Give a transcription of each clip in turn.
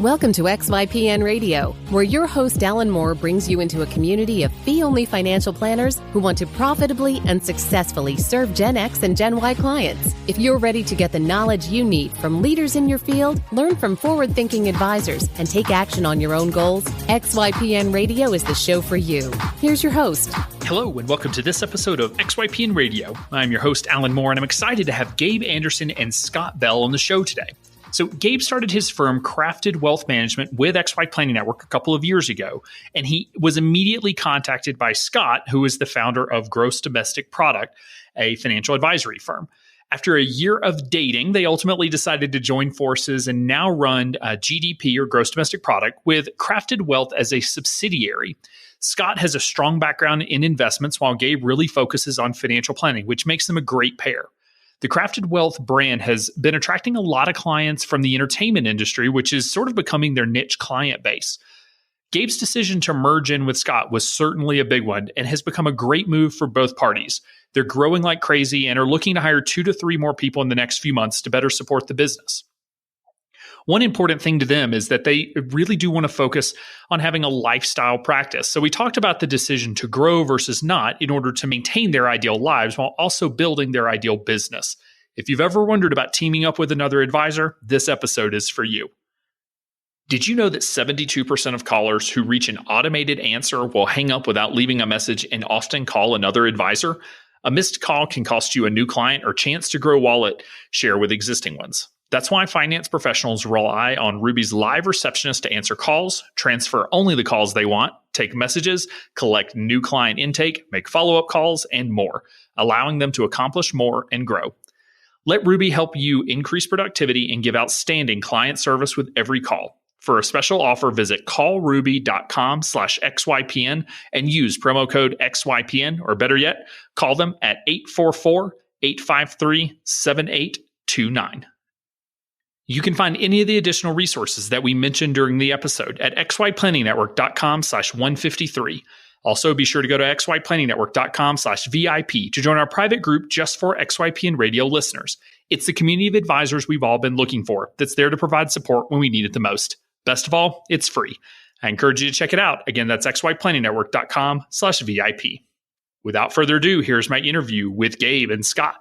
Welcome to XYPN Radio, where your host Alan Moore brings you into a community of fee-only financial planners who want to profitably and successfully serve Gen X and Gen Y clients. If you're ready to get the knowledge you need from leaders in your field, learn from forward-thinking advisors, and take action on your own goals, XYPN Radio is the show for you. Here's your host. Hello, and welcome to this episode of XYPN Radio. I'm your host, Alan Moore, and I'm excited to have Gabe Anderson and Scott Bell on the show today. So Gabe started his firm, Crafted Wealth Management, with XY Planning Network a couple of years ago, and he was immediately contacted by Scott, who is the founder of Gross Domestic Product, a financial advisory firm. After a year of dating, they ultimately decided to join forces and now run GDP, or Gross Domestic Product, with Crafted Wealth as a subsidiary. Scott has a strong background in investments, while Gabe really focuses on financial planning, which makes them a great pair. The Crafted Wealth brand has been attracting a lot of clients from the entertainment industry, which is sort of becoming their niche client base. Gabe's decision to merge in with Scott was certainly a big one and has become a great move for both parties. They're growing like crazy and are looking to hire 2 to 3 more people in the next few months to better support the business. One important thing to them is that they really do want to focus on having a lifestyle practice. So we talked about the decision to grow versus not in order to maintain their ideal lives while also building their ideal business. If you've ever wondered about teaming up with another advisor, this episode is for you. Did you know that 72% of callers who reach an automated answer will hang up without leaving a message and often call another advisor? A missed call can cost you a new client or chance to grow wallet share with existing ones. That's why finance professionals rely on Ruby's live receptionist to answer calls, transfer only the calls they want, take messages, collect new client intake, make follow-up calls, and more, allowing them to accomplish more and grow. Let Ruby help you increase productivity and give outstanding client service with every call. For a special offer, visit callruby.com/XYPN and use promo code XYPN, or better yet, call them at 844-853-7829. You can find any of the additional resources that we mentioned during the episode at xyplanningnetwork.com/153. Also, be sure to go to xyplanningnetwork.com/VIP to join our private group just for XYPN Radio listeners. It's the community of advisors we've all been looking for that's there to provide support when we need it the most. Best of all, it's free. I encourage you to check it out. Again, that's xyplanningnetwork.com/VIP. Without further ado, here's my interview with Gabe and Scott.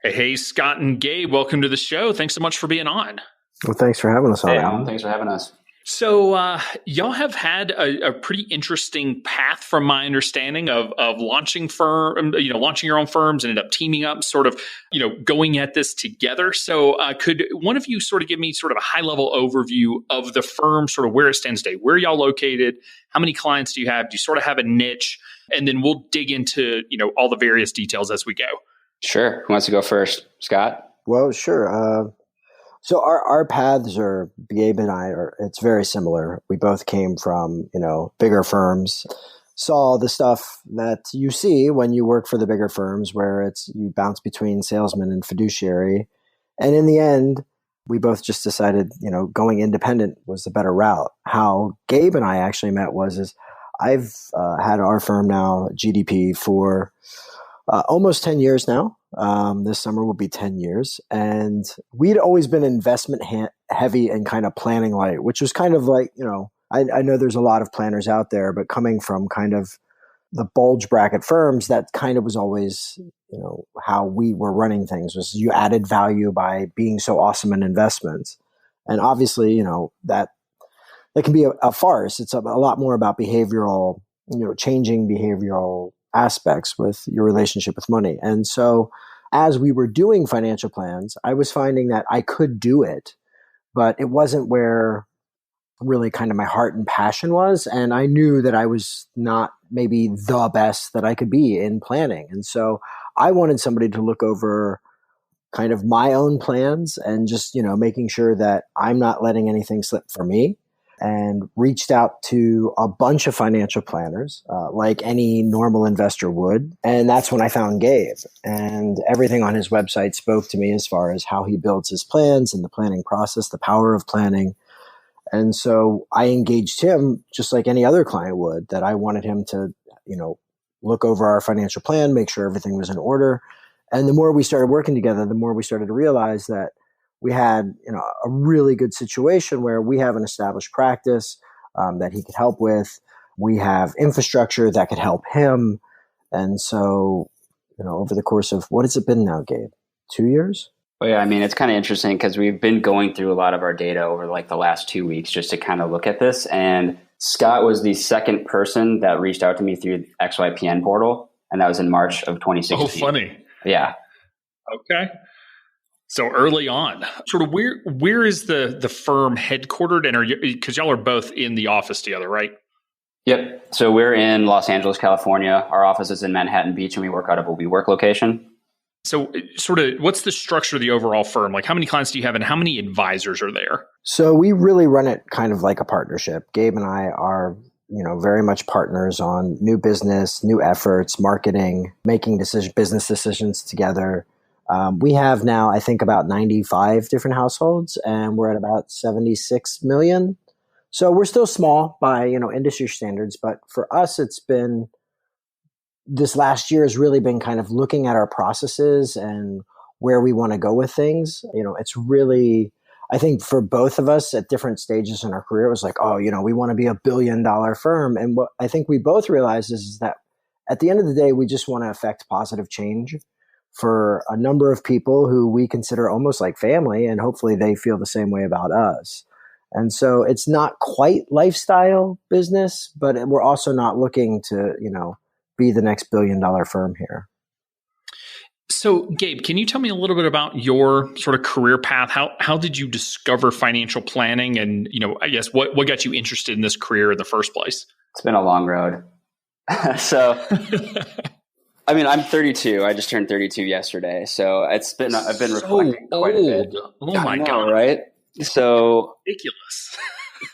Hey, Scott and Gabe, welcome to the show. Thanks so much for being on. Well, thanks for having us on. Hey, Alan, thanks for having us. So y'all have had a pretty interesting path, from my understanding, of launching launching your own firms, and ended up teaming up, sort of, going at this together. So could one of you sort of give me sort of a high level overview of the firm, sort of where it stands today? Where are y'all located? How many clients do you have? Do you sort of have a niche? And then we'll dig into, all the various details as we go. Sure. Who wants to go first? Scott? Well, sure. So our paths are, Gabe and I it's very similar. We both came from, bigger firms, saw the stuff that you see when you work for the bigger firms, where you bounce between salesman and fiduciary. And in the end, we both just decided, going independent was the better route. How Gabe and I actually met is I've had our firm now, GDP, for almost 10 years now. This summer will be 10 years. And we'd always been investment heavy and kind of planning light, which was kind of like, I know there's a lot of planners out there, but coming from kind of the bulge bracket firms, that kind of was always, how we were running things, was you added value by being so awesome in investments. And obviously, that can be a farce. It's a lot more about behavioral, changing behavioral aspects with your relationship with money. And so as we were doing financial plans, I was finding that I could do it, but it wasn't where really kind of my heart and passion was. And I knew that I was not maybe the best that I could be in planning. And so I wanted somebody to look over kind of my own plans and just, making sure that I'm not letting anything slip for me. And reached out to a bunch of financial planners, like any normal investor would. And that's when I found Gabe. And everything on his website spoke to me as far as how he builds his plans and the planning process, the power of planning. And so I engaged him just like any other client would, that I wanted him to, look over our financial plan, make sure everything was in order. And the more we started working together, the more we started to realize that we had, a really good situation where we have an established practice that he could help with. We have infrastructure that could help him. And so, over the course of, what has it been now, Gabe? 2 years? Well, yeah, I mean, it's kind of interesting because we've been going through a lot of our data over like the last 2 weeks just to kind of look at this. And Scott was the second person that reached out to me through the XYPN portal. And that was in March of 2016. Oh, funny. Yeah. Okay. So early on, sort of where is the firm headquartered? And because y'all are both in the office together, right? Yep. So we're in Los Angeles, California. Our office is in Manhattan Beach, and we work out of a WeWork location. So sort of what's the structure of the overall firm? Like, how many clients do you have and how many advisors are there? So we really run it kind of like a partnership. Gabe and I are, very much partners on new business, new efforts, marketing, making business decisions together. We have now, I think, about 95 different households, and we're at about 76 million. So we're still small by, industry standards, but for us, this last year has really been kind of looking at our processes and where we want to go with things. It's really, I think for both of us at different stages in our career, it was like, we want to be $1 billion firm. And what I think we both realized is that at the end of the day, we just want to affect positive change for a number of people who we consider almost like family, and hopefully they feel the same way about us. And so it's not quite lifestyle business, but we're also not looking to, be the next $1 billion firm here. So, Gabe, can you tell me a little bit about your sort of career path? How did you discover financial planning? And, I guess what got you interested in this career in the first place? It's been a long road. So, I mean, I'm 32. I just turned 32 yesterday. So I've been reflecting quite a bit. Oh my God. Right? So ridiculous.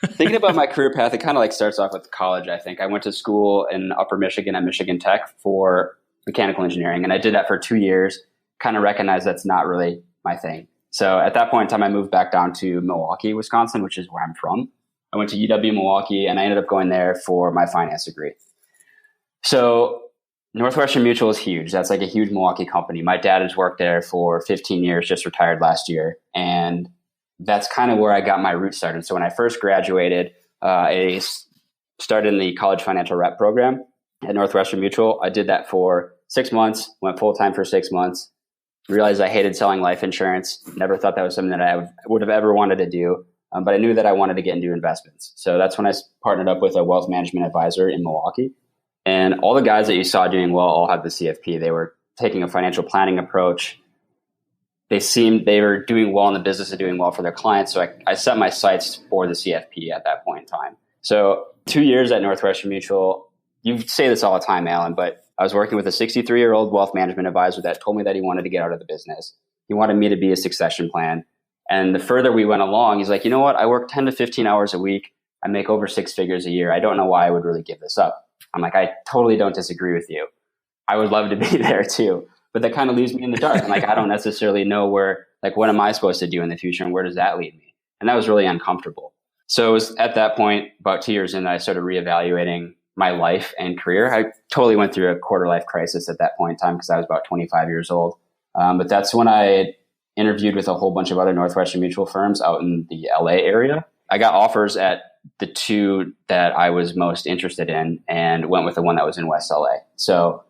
Thinking about my career path, it kind of like starts off with college, I think. I went to school in Upper Michigan at Michigan Tech for mechanical engineering. And I did that for 2 years, kind of recognized that's not really my thing. So at that point in time, I moved back down to Milwaukee, Wisconsin, which is where I'm from. I went to UW Milwaukee, and I ended up going there for my finance degree. So Northwestern Mutual is huge. That's like a huge Milwaukee company. My dad has worked there for 15 years, just retired last year. And that's kind of where I got my roots started. So when I first graduated, I started in the college financial rep program at Northwestern Mutual. I did that for 6 months, went full-time for 6 months, realized I hated selling life insurance. Never thought that was something that I would have ever wanted to do. But I knew that I wanted to get into investments. So that's when I partnered up with a wealth management advisor in Milwaukee. And all the guys that you saw doing well all had the CFP. They were taking a financial planning approach. They were doing well in the business of doing well for their clients. So I set my sights for the CFP at that point in time. So 2 years at Northwestern Mutual, you say this all the time, Alan, but I was working with a 63-year-old wealth management advisor that told me that he wanted to get out of the business. He wanted me to be a succession plan. And the further we went along, he's like, you know what? I work 10 to 15 hours a week. I make over 6 figures a year. I don't know why I would really give this up. I'm like, I totally don't disagree with you. I would love to be there too. But that kind of leaves me in the dark. Like, I don't necessarily know what am I supposed to do in the future and where does that lead me? And that was really uncomfortable. So it was at that point, about 2 years in, that I started reevaluating my life and career. I totally went through a quarter life crisis at that point in time because I was about 25 years old. But that's when I interviewed with a whole bunch of other Northwestern Mutual firms out in the LA area. I got offers at the two that I was most interested in and went with the one that was in West LA. So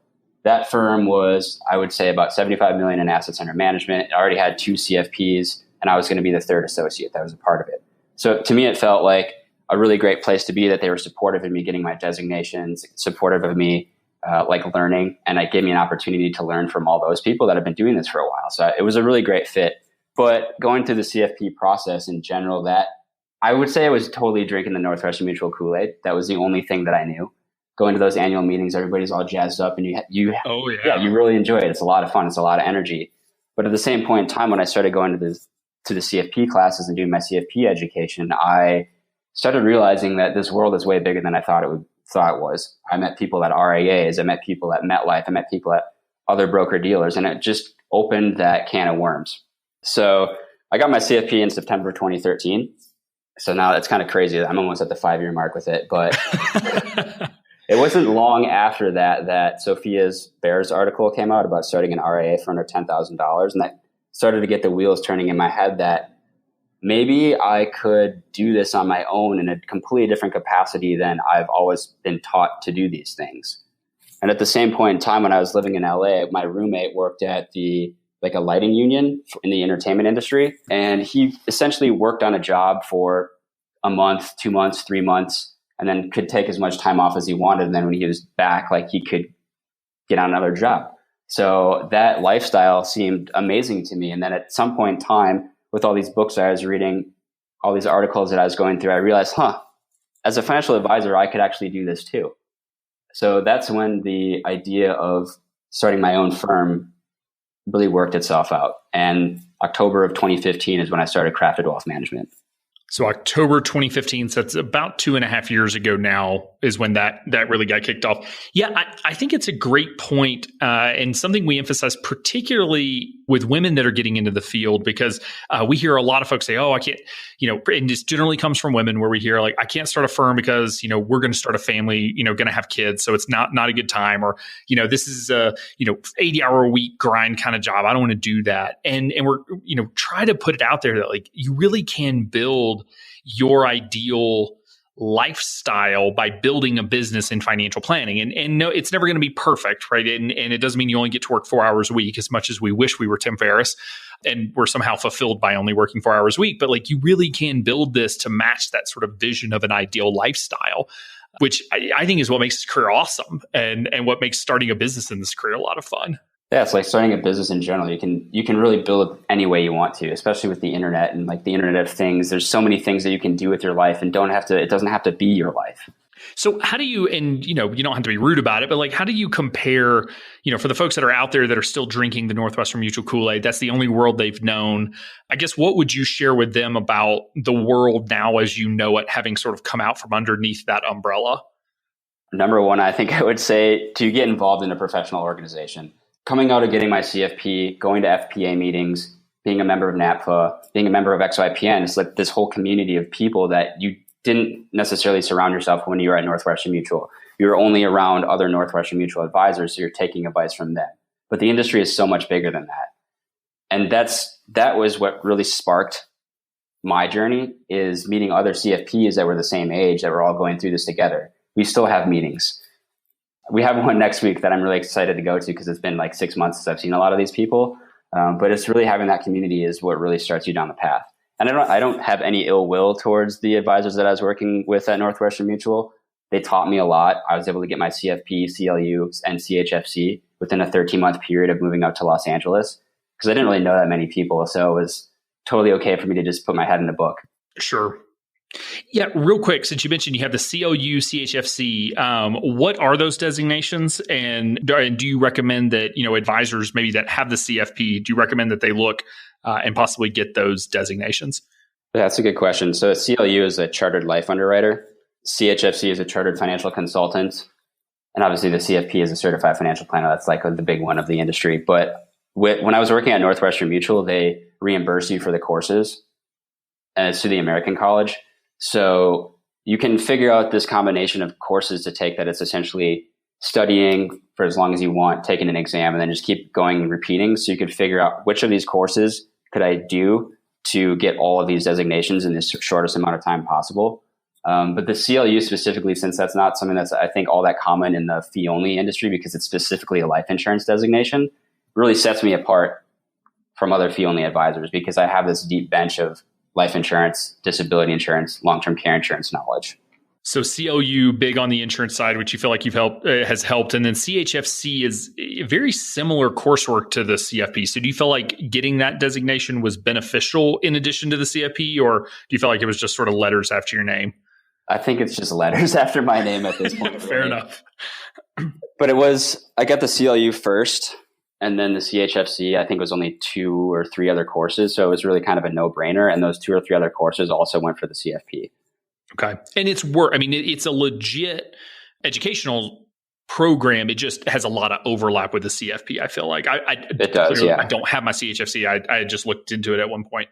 that firm was, I would say, about 75 million in assets under management. It already had 2 CFPs, and I was going to be the third associate that was a part of it. So to me, it felt like a really great place to be, that they were supportive of me getting my designations, supportive of me learning, and it gave me an opportunity to learn from all those people that have been doing this for a while. So it was a really great fit. But going through the CFP process in general, that I would say I was totally drinking the Northwestern Mutual Kool-Aid. That was the only thing that I knew. Going to those annual meetings, everybody's all jazzed up, and you really enjoy it. It's a lot of fun. It's a lot of energy. But at the same point in time, when I started going to the CFP classes and doing my CFP education, I started realizing that this world is way bigger than I thought it was. I met people at RIAs. I met people at MetLife. I met people at other broker dealers, and it just opened that can of worms. So I got my CFP in September 2013. So now it's kind of crazy. I'm almost at the 5-year mark with it, but it wasn't long after that Sophia's Bears article came out about starting an RIA for under $10,000. And that started to get the wheels turning in my head that maybe I could do this on my own in a completely different capacity than I've always been taught to do these things. And at the same point in time, when I was living in LA, my roommate worked at a lighting union in the entertainment industry. And he essentially worked on a job for a month, 2 months, 3 months, and then could take as much time off as he wanted. And then when he was back, he could get on another job. So that lifestyle seemed amazing to me. And then at some point in time, with all these books I was reading, all these articles that I was going through, I realized, as a financial advisor, I could actually do this too. So that's when the idea of starting my own firm really worked itself out. And October of 2015 is when I started Crafted Wealth Management. So October 2015, so that's about 2.5 years ago now, is when that really got kicked off. Yeah, I think it's a great point, and something we emphasize particularly with women that are getting into the field, because we hear a lot of folks say, I can't, and this generally comes from women where we hear I can't start a firm because, we're going to start a family, going to have kids. So it's not a good time, or, this is a, 80-hour a week grind kind of job. I don't want to do that. And we're, try to put it out there that you really can build your ideal lifestyle by building a business in financial planning. And no, it's never going to be perfect, right? And it doesn't mean you only get to work 4 hours a week, as much as we wish we were Tim Ferriss and we're somehow fulfilled by only working 4 hours a week. But you really can build this to match that sort of vision of an ideal lifestyle, which I think is what makes this career awesome, and what makes starting a business in this career a lot of fun. Yeah, it's like starting a business in general. You can really build it any way you want to, especially with the internet and the Internet of Things. There's so many things that you can do with your life, and it doesn't have to be your life. So how do you, and you don't have to be rude about it, but how do you compare, for the folks that are out there that are still drinking the Northwestern Mutual Kool-Aid, that's the only world they've known. I guess, what would you share with them about the world now as you know it, having sort of come out from underneath that umbrella? Number one, I think I would say to get involved in a professional organization. Coming out of getting my CFP, going to FPA meetings, being a member of NAPFA, being a member of XYPN, it's this whole community of people that you didn't necessarily surround yourself when you were at Northwestern Mutual. You were only around other Northwestern Mutual advisors, so you're taking advice from them. But the industry is so much bigger than that. And that was what really sparked my journey, is meeting other CFPs that were the same age, that were all going through this together. We still have meetings. We have one next week that I'm really excited to go to, because it's been 6 months since I've seen a lot of these people. But it's really having that community is what really starts you down the path. And I don't have any ill will towards the advisors that I was working with at Northwestern Mutual. They taught me a lot. I was able to get my CFP, CLU, and CHFC within a 13-month period of moving out to Los Angeles, because I didn't really know that many people. So it was totally okay for me to just put my head in a book. Sure. Yeah, real quick, since you mentioned you have the CLU, CHFC, what are those designations? And do you recommend that, advisors maybe that have the CFP, do you recommend that they look and possibly get those designations? That's a good question. So CLU is a chartered life underwriter. CHFC is a chartered financial consultant. And obviously the CFP is a certified financial planner. That's the big one of the industry. But when I was working at Northwestern Mutual, they reimburse you for the courses, and it's through the American College. So you can figure out this combination of courses to take, that it's essentially studying for as long as you want, taking an exam, and then just keep going and repeating. So you could figure out which of these courses could I do to get all of these designations in the shortest amount of time possible. But the CLU specifically, since that's not something that's, I think, all that common in the fee-only industry, because it's specifically a life insurance designation, really sets me apart from other fee-only advisors, because I have this deep bench of life insurance, disability insurance, long-term care insurance knowledge. So CLU, big on the insurance side, which you feel like has helped. And then CHFC is very similar coursework to the CFP. So do you feel like getting that designation was beneficial in addition to the CFP, or do you feel like it was just sort of letters after your name? I think it's just letters after my name at this point. Fair enough. But I got the CLU first, and then the CHFC, I think, was only 2 or 3 other courses. So it was really kind of a no-brainer. And those 2 or 3 other courses also went for the CFP. Okay. And it's it's a legit educational program. It just has a lot of overlap with the CFP, I feel like. It does, yeah. I don't have my CHFC. I just looked into it at one point.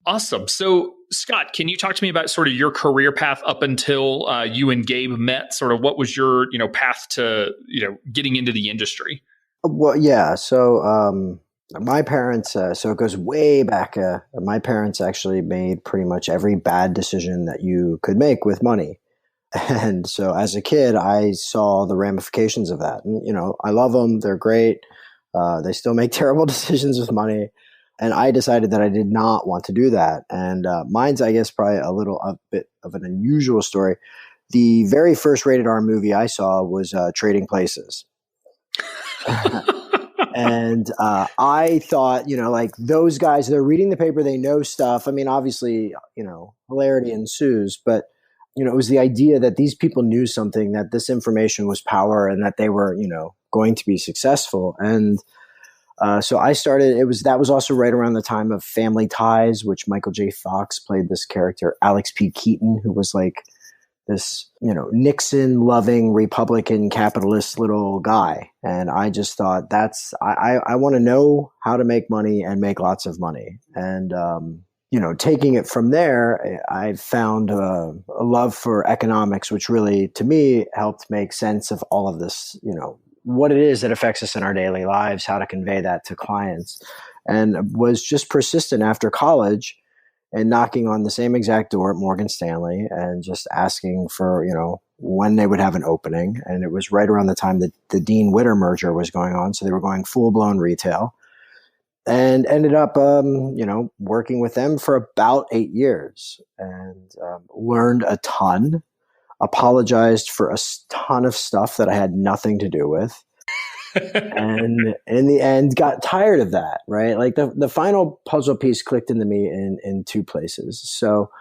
Awesome. So, Scott, can you talk to me about sort of your career path up until you and Gabe met? Sort of what was your, path to, getting into the industry? Well, yeah. So My parents, so it goes way back. My parents actually made pretty much every bad decision that you could make with money. And so as a kid, I saw the ramifications of that. And, I love them. They're great. They still make terrible decisions with money. And I decided that I did not want to do that. And mine's, I guess, probably a bit of an unusual story. The very first rated R movie I saw was Trading Places. And I thought, like those guys, they're reading the paper, they know stuff. I mean, obviously, hilarity ensues, but, it was the idea that these people knew something, that this information was power and that they were, going to be successful. And so I started, that was also right around the time of Family Ties, which Michael J. Fox played this character, Alex P. Keaton, who was like this, Nixon loving Republican capitalist little guy. And I just thought I want to know how to make money and make lots of money. And, taking it from there, I found a love for economics, which really, to me, helped make sense of all of this, what it is that affects us in our daily lives, how to convey that to clients, and was just persistent after college and knocking on the same exact door at Morgan Stanley and just asking for, when they would have an opening. And it was right around the time that the Dean Witter merger was going on. So they were going full blown retail, and ended up, working with them for about 8 years and learned a ton, apologized for a ton of stuff that I had nothing to do with. And in the end, got tired of that, right? Like the final puzzle piece clicked into me in two places. So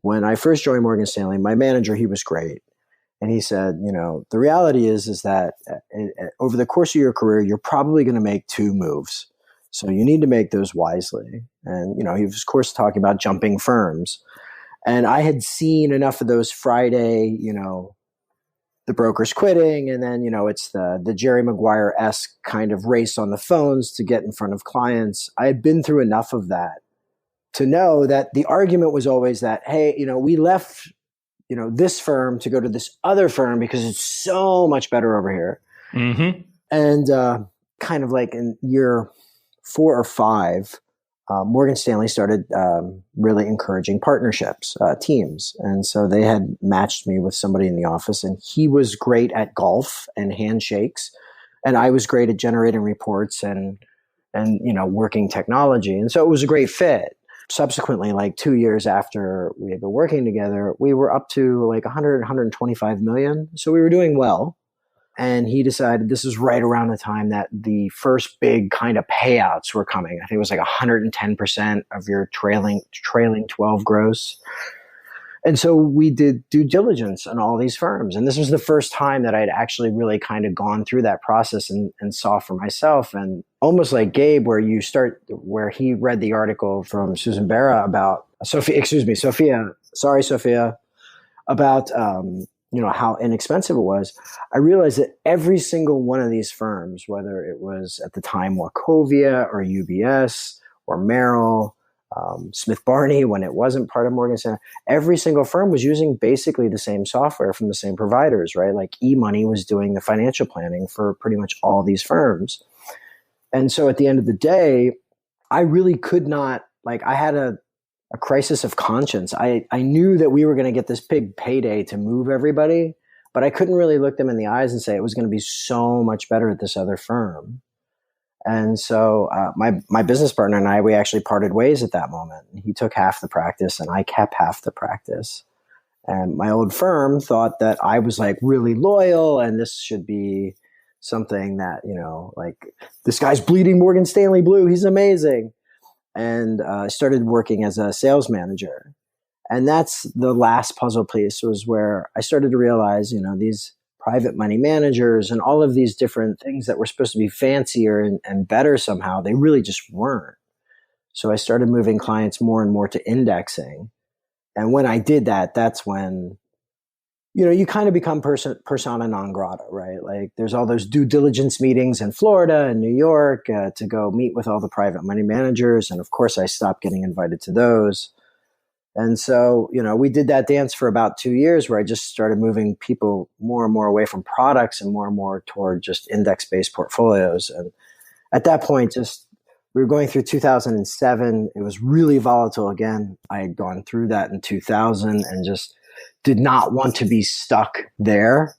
when I first joined Morgan Stanley, my manager, he was great. And he said, the reality is that over the course of your career, you're probably going to make two moves. So you need to make those wisely. And, he was, of course, talking about jumping firms. And I had seen enough of those Friday, the brokers quitting. And then, it's the Jerry Maguire-esque kind of race on the phones to get in front of clients. I had been through enough of that to know that the argument was always that, hey, we left, this firm to go to this other firm because it's so much better over here. Mm-hmm. And kind of like in year 4 or 5, Morgan Stanley started really encouraging partnerships, teams. And so they had matched me with somebody in the office, and he was great at golf and handshakes. And I was great at generating reports and working technology. And so it was a great fit. Subsequently, like 2 years after we had been working together, we were up to like 100, 125 million. So we were doing well. And he decided this is right around the time that the first big kind of payouts were coming. I think it was like 110% of your trailing 12 gross. And so we did due diligence on all these firms. And this was the first time that I'd actually really kind of gone through that process and saw for myself. And almost like Gabe, where he read the article from Susan Barra about Sophia, about, how inexpensive it was. I realized that every single one of these firms, whether it was at the time Wachovia or UBS or Merrill, Smith Barney, when it wasn't part of Morgan Stanley, every single firm was using basically the same software from the same providers, right? Like eMoney was doing the financial planning for pretty much all these firms. And so at the end of the day, I really could not, I had a crisis of conscience. I knew that we were going to get this big payday to move everybody, but I couldn't really look them in the eyes and say it was going to be so much better at this other firm. And so my business partner and I, we actually parted ways at that moment. He took half the practice and I kept half the practice. And my old firm thought that I was like really loyal and this should be something that, this guy's bleeding Morgan Stanley blue. He's amazing. And I started working as a sales manager. And that's the last puzzle piece, was where I started to realize, these private money managers and all of these different things that were supposed to be fancier and better somehow, they really just weren't. So I started moving clients more and more to indexing. And when I did that, that's when, you kind of become persona non grata, right? Like there's all those due diligence meetings in Florida and New York to go meet with all the private money managers. And of course, I stopped getting invited to those. And so, we did that dance for about 2 years where I just started moving people more and more away from products and more toward just index-based portfolios. And at that point, just we were going through 2007. It was really volatile again. I had gone through that in 2000 and just did not want to be stuck there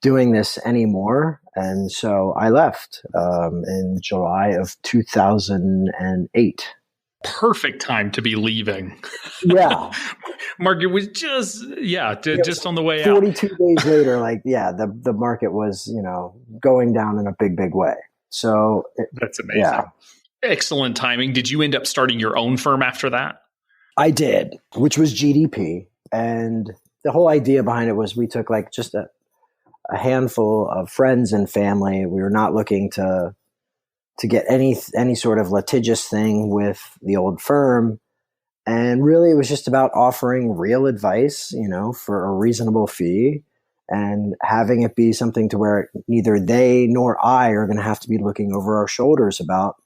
doing this anymore. And so I left in July of 2008. Perfect time to be leaving. Yeah. Market was just on the way 42 days later, the market was, going down in a big, big way. So that's amazing. Yeah. Excellent timing. Did you end up starting your own firm after that? I did, which was GDP. And the whole idea behind it was we took just a handful of friends and family. We were not looking to get any sort of litigious thing with the old firm. And really, it was just about offering real advice, for a reasonable fee, and having it be something to where neither they nor I are going to have to be looking over our shoulders about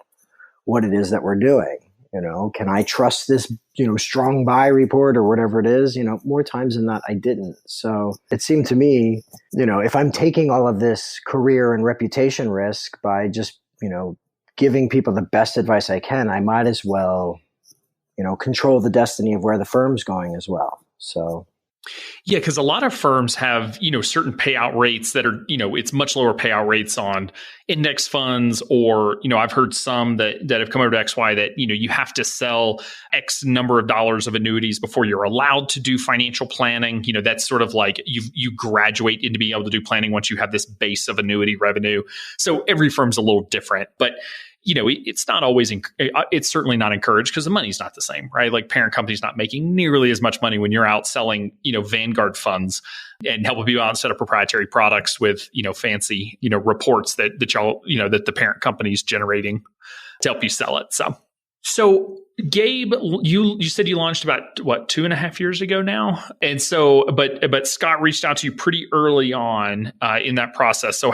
what it is that we're doing. Can I trust this, strong buy report or whatever it is? More times than not, I didn't. So it seemed to me, if I'm taking all of this career and reputation risk by just, giving people the best advice I can, I might as well, control the destiny of where the firm's going as well. So. Yeah, because a lot of firms have, certain payout rates that are, it's much lower payout rates on index funds, or, I've heard some that have come over to XY that, you have to sell X number of dollars of annuities before you're allowed to do financial planning. That's sort of like you graduate into being able to do planning once you have this base of annuity revenue. So every firm's a little different, but it's not always, it's certainly not encouraged because the money's not the same, right? Like parent company's not making nearly as much money when you're out selling, Vanguard funds and helping people out and set up proprietary products with, fancy, reports that y'all, that the parent company's generating to help you sell it. So Gabe, you said you launched about 2.5 years ago now. And so, but Scott reached out to you pretty early on in that process. So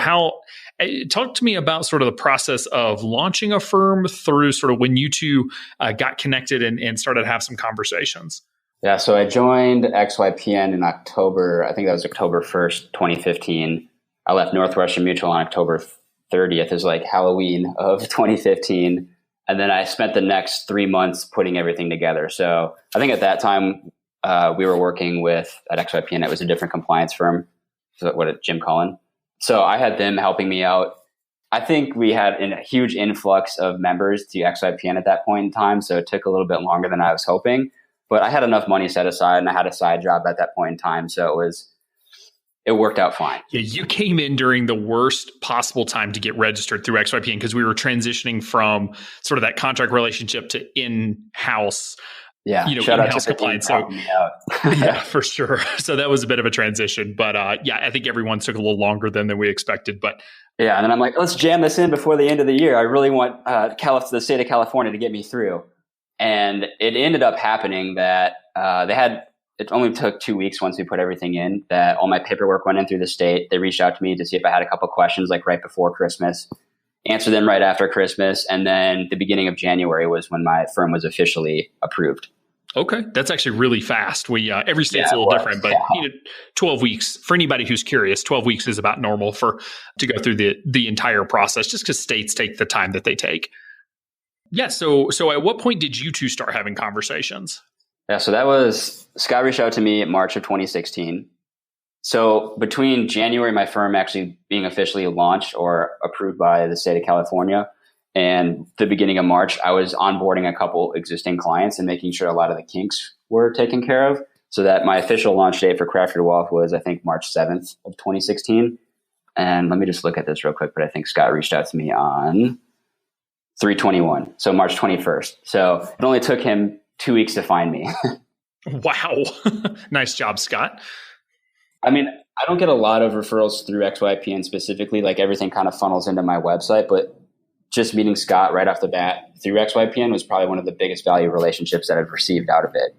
talk to me about sort of the process of launching a firm through sort of when you two got connected and started to have some conversations. Yeah, so I joined XYPN in October. I think that was October 1st, 2015. I left Northwestern Mutual on October 30th. It was like Halloween of 2015. And then I spent the next 3 months putting everything together. So I think at that time we were working with, at XYPN, it was a different compliance firm, Jim Cullen. So I had them helping me out. I think we had a huge influx of members to XYPN at that point in time. So it took a little bit longer than I was hoping, but I had enough money set aside and I had a side job at that point in time. So it worked out fine. Yeah, you came in during the worst possible time to get registered through XYPN because we were transitioning from sort of that contract relationship to in-house. Yeah, shout in-house compliance. So, yeah, for sure. So that was a bit of a transition, but I think everyone took a little longer than we expected. But yeah, and then I'm like, let's jam this in before the end of the year. I really want the state of California to get me through, and it ended up happening that it only took 2 weeks once we put everything in, that all my paperwork went in through the state. They reached out to me to see if I had a couple questions, like right before Christmas. Answered them right after Christmas, and then the beginning of January was when my firm was officially approved. Okay, that's actually really fast. We every state's a little different, but 12 weeks for anybody who's curious. 12 weeks is about normal to go through the entire process, just because states take the time that they take. Yeah. So at what point did you two start having conversations? Yeah. So Scott reached out to me in March of 2016. So between January, my firm actually being officially launched or approved by the state of California, and the beginning of March, I was onboarding a couple existing clients and making sure a lot of the kinks were taken care of, so that my official launch date for Crafted Wealth was, I think, March 7th of 2016. And let me just look at this real quick, but I think Scott reached out to me on 3/21, so March 21st. So it only took him 2 weeks to find me. Wow. Nice job, Scott. I mean, I don't get a lot of referrals through XYPN specifically, like everything kind of funnels into my website, but just meeting Scott right off the bat through XYPN was probably one of the biggest value relationships that I've received out of it.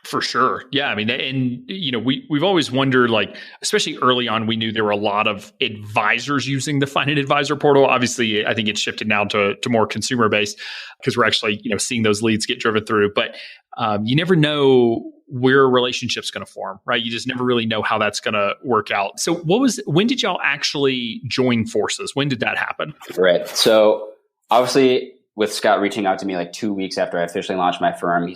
For sure. Yeah. I mean, and we've always wondered, like, especially early on, we knew there were a lot of advisors using the Find an Advisor portal. Obviously, I think it's shifted now to more consumer based because we're actually, seeing those leads get driven through, but you never know where a relationship's going to form, right? You just never really know how that's going to work out. So when did y'all actually join forces? When did that happen? Right. So obviously with Scott reaching out to me like 2 weeks after I officially launched my firm,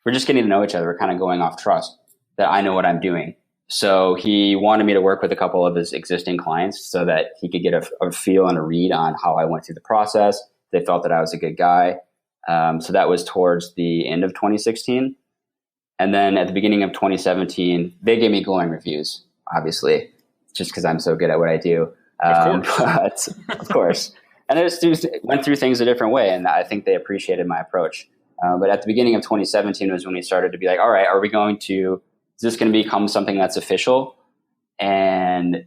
we're just getting to know each other. We're kind of going off trust that I know what I'm doing. So he wanted me to work with a couple of his existing clients so that he could get a feel and a read on how I went through the process. They felt that I was a good guy. So that was towards the end of 2016. And then at the beginning of 2017, they gave me glowing reviews, obviously, just because I'm so good at what I do. But of course. And I just went through things a different way. And I think they appreciated my approach. But at the beginning of 2017 was when we started to be like, all right, is this going to become something that's official? And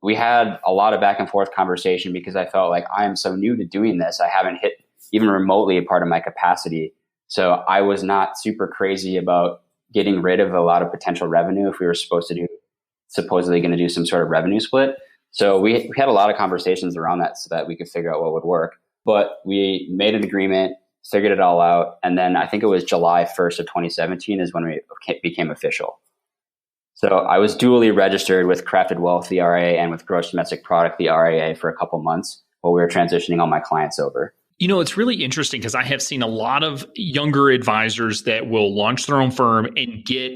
we had a lot of back and forth conversation because I felt like I am so new to doing this. I haven't hit even remotely a part of my capacity. So I was not super crazy about getting rid of a lot of potential revenue if we were supposedly going to do some sort of revenue split. So we had a lot of conversations around that so that we could figure out what would work. But we made an agreement, figured it all out. And then I think it was July 1st of 2017 is when we became official. So I was dually registered with Crafted Wealth, the RIA, and with Gross Domestic Product, the RIA, for a couple months while we were transitioning all my clients over. You know, it's really interesting because I have seen a lot of younger advisors that will launch their own firm and get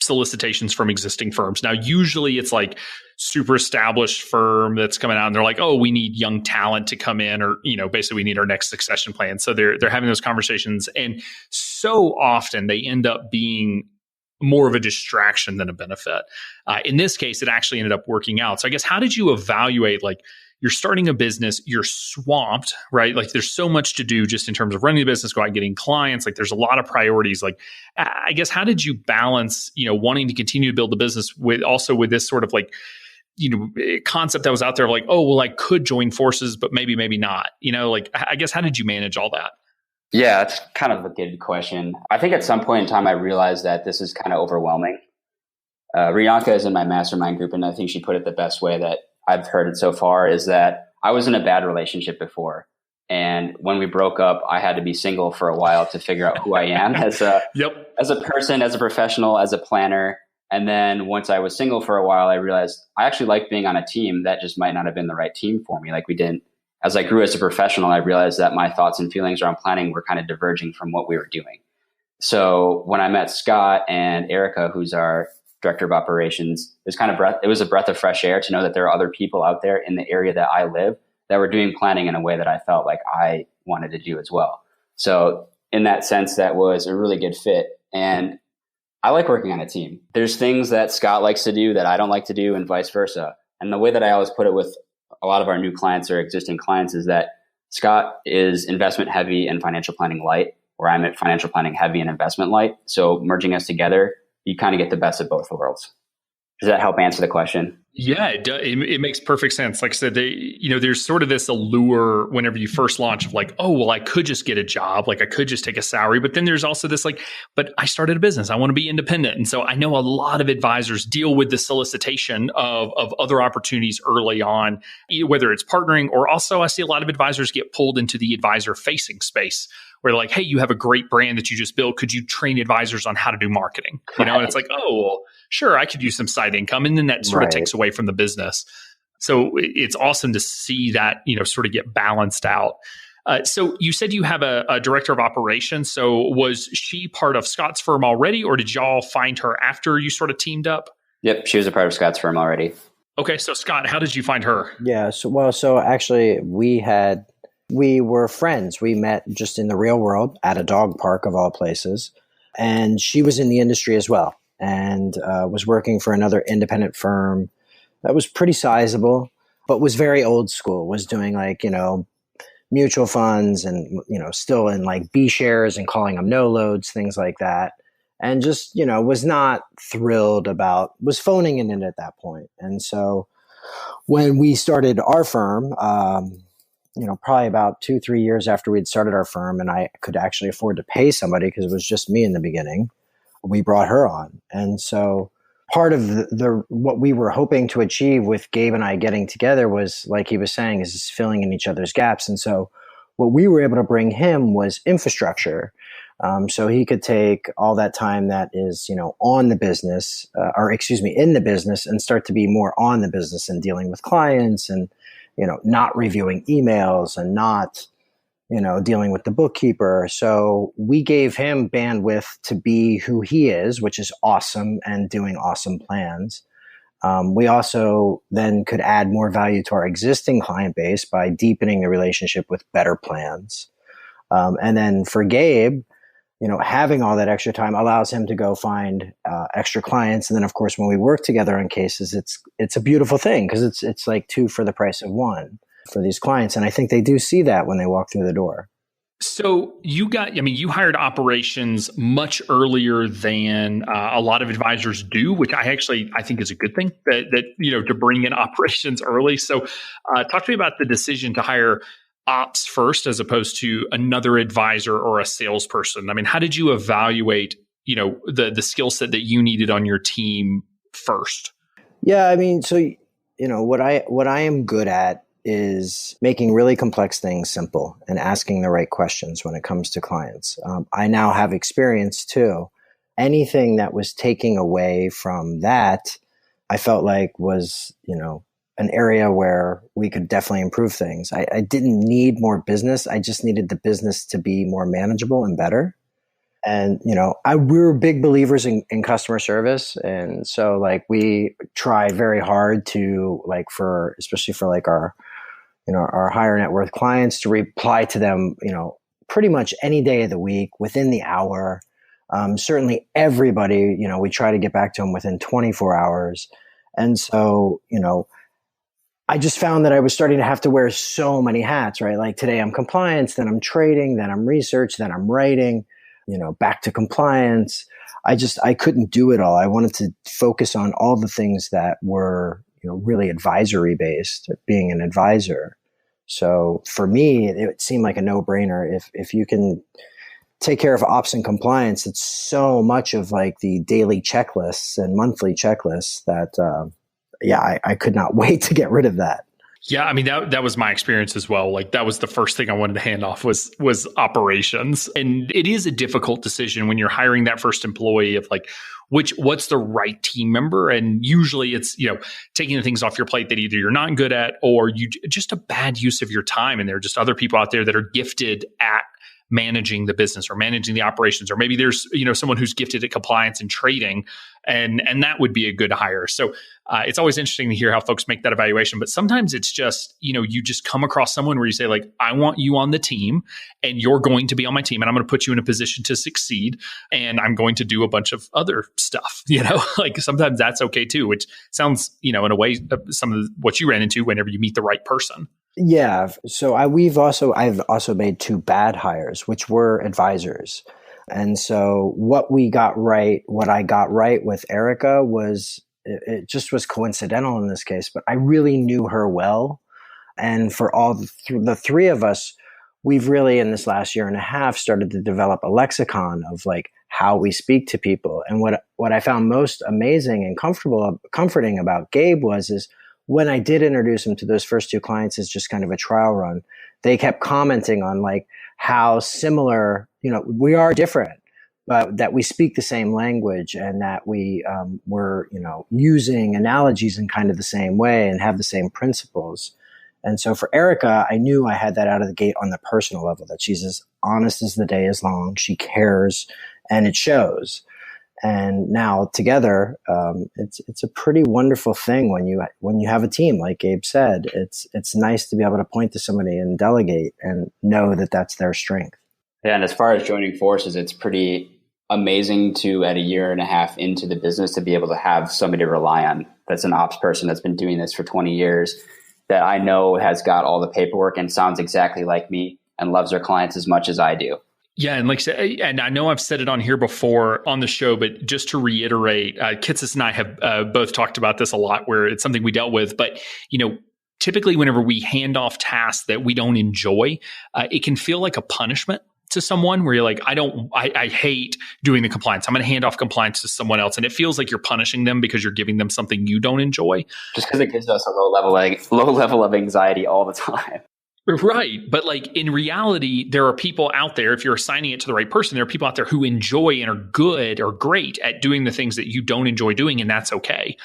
solicitations from existing firms. Now, usually it's like super established firm that's coming out and they're like, oh, we need young talent to come in, or, you know, basically we need our next succession plan. So they're having those conversations. And so often they end up being more of a distraction than a benefit. In this case, it actually ended up working out. So I guess, how did you evaluate, like, you're starting a business, you're swamped, right? Like, there's so much to do just in terms of running the business, go out and getting clients. Like, there's a lot of priorities. Like, I guess, how did you balance, you know, wanting to continue to build the business with this sort of like, you know, concept that was out there of like, oh, well, I could join forces, but maybe not, you know, like, I guess, how did you manage all that? Yeah, it's kind of a good question. I think at some point in time, I realized that this is kind of overwhelming. Rianka is in my mastermind group, and I think she put it the best way that I've heard it so far, is that I was in a bad relationship before. And when we broke up, I had to be single for a while to figure out who I am as a person, as a professional, as a planner. And then once I was single for a while, I realized I actually liked being on a team. That just might not have been the right team for me. Like, as I grew as a professional, I realized that my thoughts and feelings around planning were kind of diverging from what we were doing. So when I met Scott and Erica, who's our director of operations, it was a breath of fresh air to know that there are other people out there in the area that I live that were doing planning in a way that I felt like I wanted to do as well. So in that sense, that was a really good fit. And I like working on a team. There's things that Scott likes to do that I don't like to do, and vice versa. And the way that I always put it with a lot of our new clients or existing clients is that Scott is investment heavy and financial planning light, where I'm at financial planning heavy and investment light. So merging us together, you kind of get the best of both worlds. Does that help answer the question? Yeah, it does. It makes perfect sense. Like I said, there's sort of this allure whenever you first launch of like, oh, well, I could just get a job. Like, I could just take a salary. But then there's also this like, but I started a business. I want to be independent. And so I know a lot of advisors deal with the solicitation of other opportunities early on, whether it's partnering, or also I see a lot of advisors get pulled into the advisor facing space, where like, hey, you have a great brand that you just built. Could you train advisors on how to do marketing? You know, and it's like, oh, well, sure, I could use some side income. And then that sort of takes away from the business. So it's awesome to see that, you know, sort of get balanced out. So you said you have a director of operations. So was she part of Scott's firm already, or did y'all find her after you sort of teamed up? Yep, she was a part of Scott's firm already. Okay, so Scott, how did you find her? Yeah, so actually we were friends. We met just in the real world at a dog park of all places. And she was in the industry as well, and was working for another independent firm that was pretty sizable, but was very old school, was doing like, you know, mutual funds and, you know, still in like B shares and calling them no loads, things like that. And just, you know, was not thrilled was phoning it in at that point. And so when we started our firm, you know, probably about 2-3 years after we'd started our firm and I could actually afford to pay somebody because it was just me in the beginning, we brought her on. And so part of what we were hoping to achieve with Gabe and I getting together was, like he was saying, is filling in each other's gaps. And so what we were able to bring him was infrastructure. So he could take all that time that is, you know, in the business, and start to be more on the business and dealing with clients and, you know, not reviewing emails and not, dealing with the bookkeeper. So we gave him bandwidth to be who he is, which is awesome, and doing awesome plans. We also then could add more value to our existing client base by deepening the relationship with better plans. And then for Gabe, having all that extra time allows him to go find extra clients. And then, of course, when we work together on cases, it's a beautiful thing because it's like two for the price of one for these clients. And I think they do see that when they walk through the door. So you hired operations much earlier than a lot of advisors do, which I think is a good thing that to bring in operations early. So talk to me about the decision to hire ops first as opposed to another advisor or a salesperson. I mean, how did you evaluate, the skill set that you needed on your team first? Yeah, I mean, so, what I am good at is making really complex things simple and asking the right questions when it comes to clients. I now have experience too. Anything that was taking away from that, I felt like was, an area where we could definitely improve things. I didn't need more business. I just needed the business to be more manageable and better. And, we were big believers in customer service. And so we try very hard to especially for our higher net worth clients to reply to them, pretty much any day of the week within the hour. Certainly everybody, we try to get back to them within 24 hours. And so, I just found that I was starting to have to wear so many hats, right? Like today I'm compliance, then I'm trading, then I'm research, then I'm writing, back to compliance. I couldn't do it all. I wanted to focus on all the things that were, really advisory based, being an advisor. So for me, it seemed like a no-brainer. If you can take care of ops and compliance, it's so much of the daily checklists and monthly checklists that, I could not wait to get rid of that. Yeah, I mean, that was my experience as well. That was the first thing I wanted to hand off was operations. And it is a difficult decision when you're hiring that first employee of what's the right team member. And usually it's, taking the things off your plate that either you're not good at or you just a bad use of your time. And there are just other people out there that are gifted at managing the business or managing the operations, or maybe there's, someone who's gifted at compliance and trading, and that would be a good hire. So it's always interesting to hear how folks make that evaluation, but sometimes it's just, you just come across someone where you say I want you on the team and you're going to be on my team and I'm going to put you in a position to succeed and I'm going to do a bunch of other stuff, sometimes that's okay too, which sounds, in a way, some of what you ran into whenever you meet the right person. Yeah. So I've also made two bad hires, which were advisors. And so what I got right with Erica it just was coincidental in this case, but I really knew her well. And for all the three of us, we've really in this last year and a half started to develop a lexicon of how we speak to people. And what I found most amazing and comforting about Gabe is when I did introduce him to those first two clients as just kind of a trial run, they kept commenting on how similar, we are different, but that we speak the same language and that we were, using analogies in kind of the same way and have the same principles. And so for Erica, I knew I had that out of the gate on the personal level, that she's as honest as the day is long. She cares and it shows. And now together, it's a pretty wonderful thing when you have a team, like Gabe said. It's nice to be able to point to somebody and delegate and know that that's their strength. Yeah, and as far as joining forces, it's pretty amazing to, at a year and a half into the business, to be able to have somebody to rely on that's an ops person that's been doing this for 20 years, that I know has got all the paperwork and sounds exactly like me and loves their clients as much as I do. Yeah. And and I know I've said it on here before on the show, but just to reiterate, Kitsis and I have both talked about this a lot, where it's something we dealt with. But, typically whenever we hand off tasks that we don't enjoy, it can feel like a punishment to someone where you're I hate doing the compliance. I'm going to hand off compliance to someone else. And it feels like you're punishing them because you're giving them something you don't enjoy. Just because it gives us a low level of anxiety all the time. Right. But in reality, there are people out there, if you're assigning it to the right person, there are people out there who enjoy and are good or great at doing the things that you don't enjoy doing. And that's okay.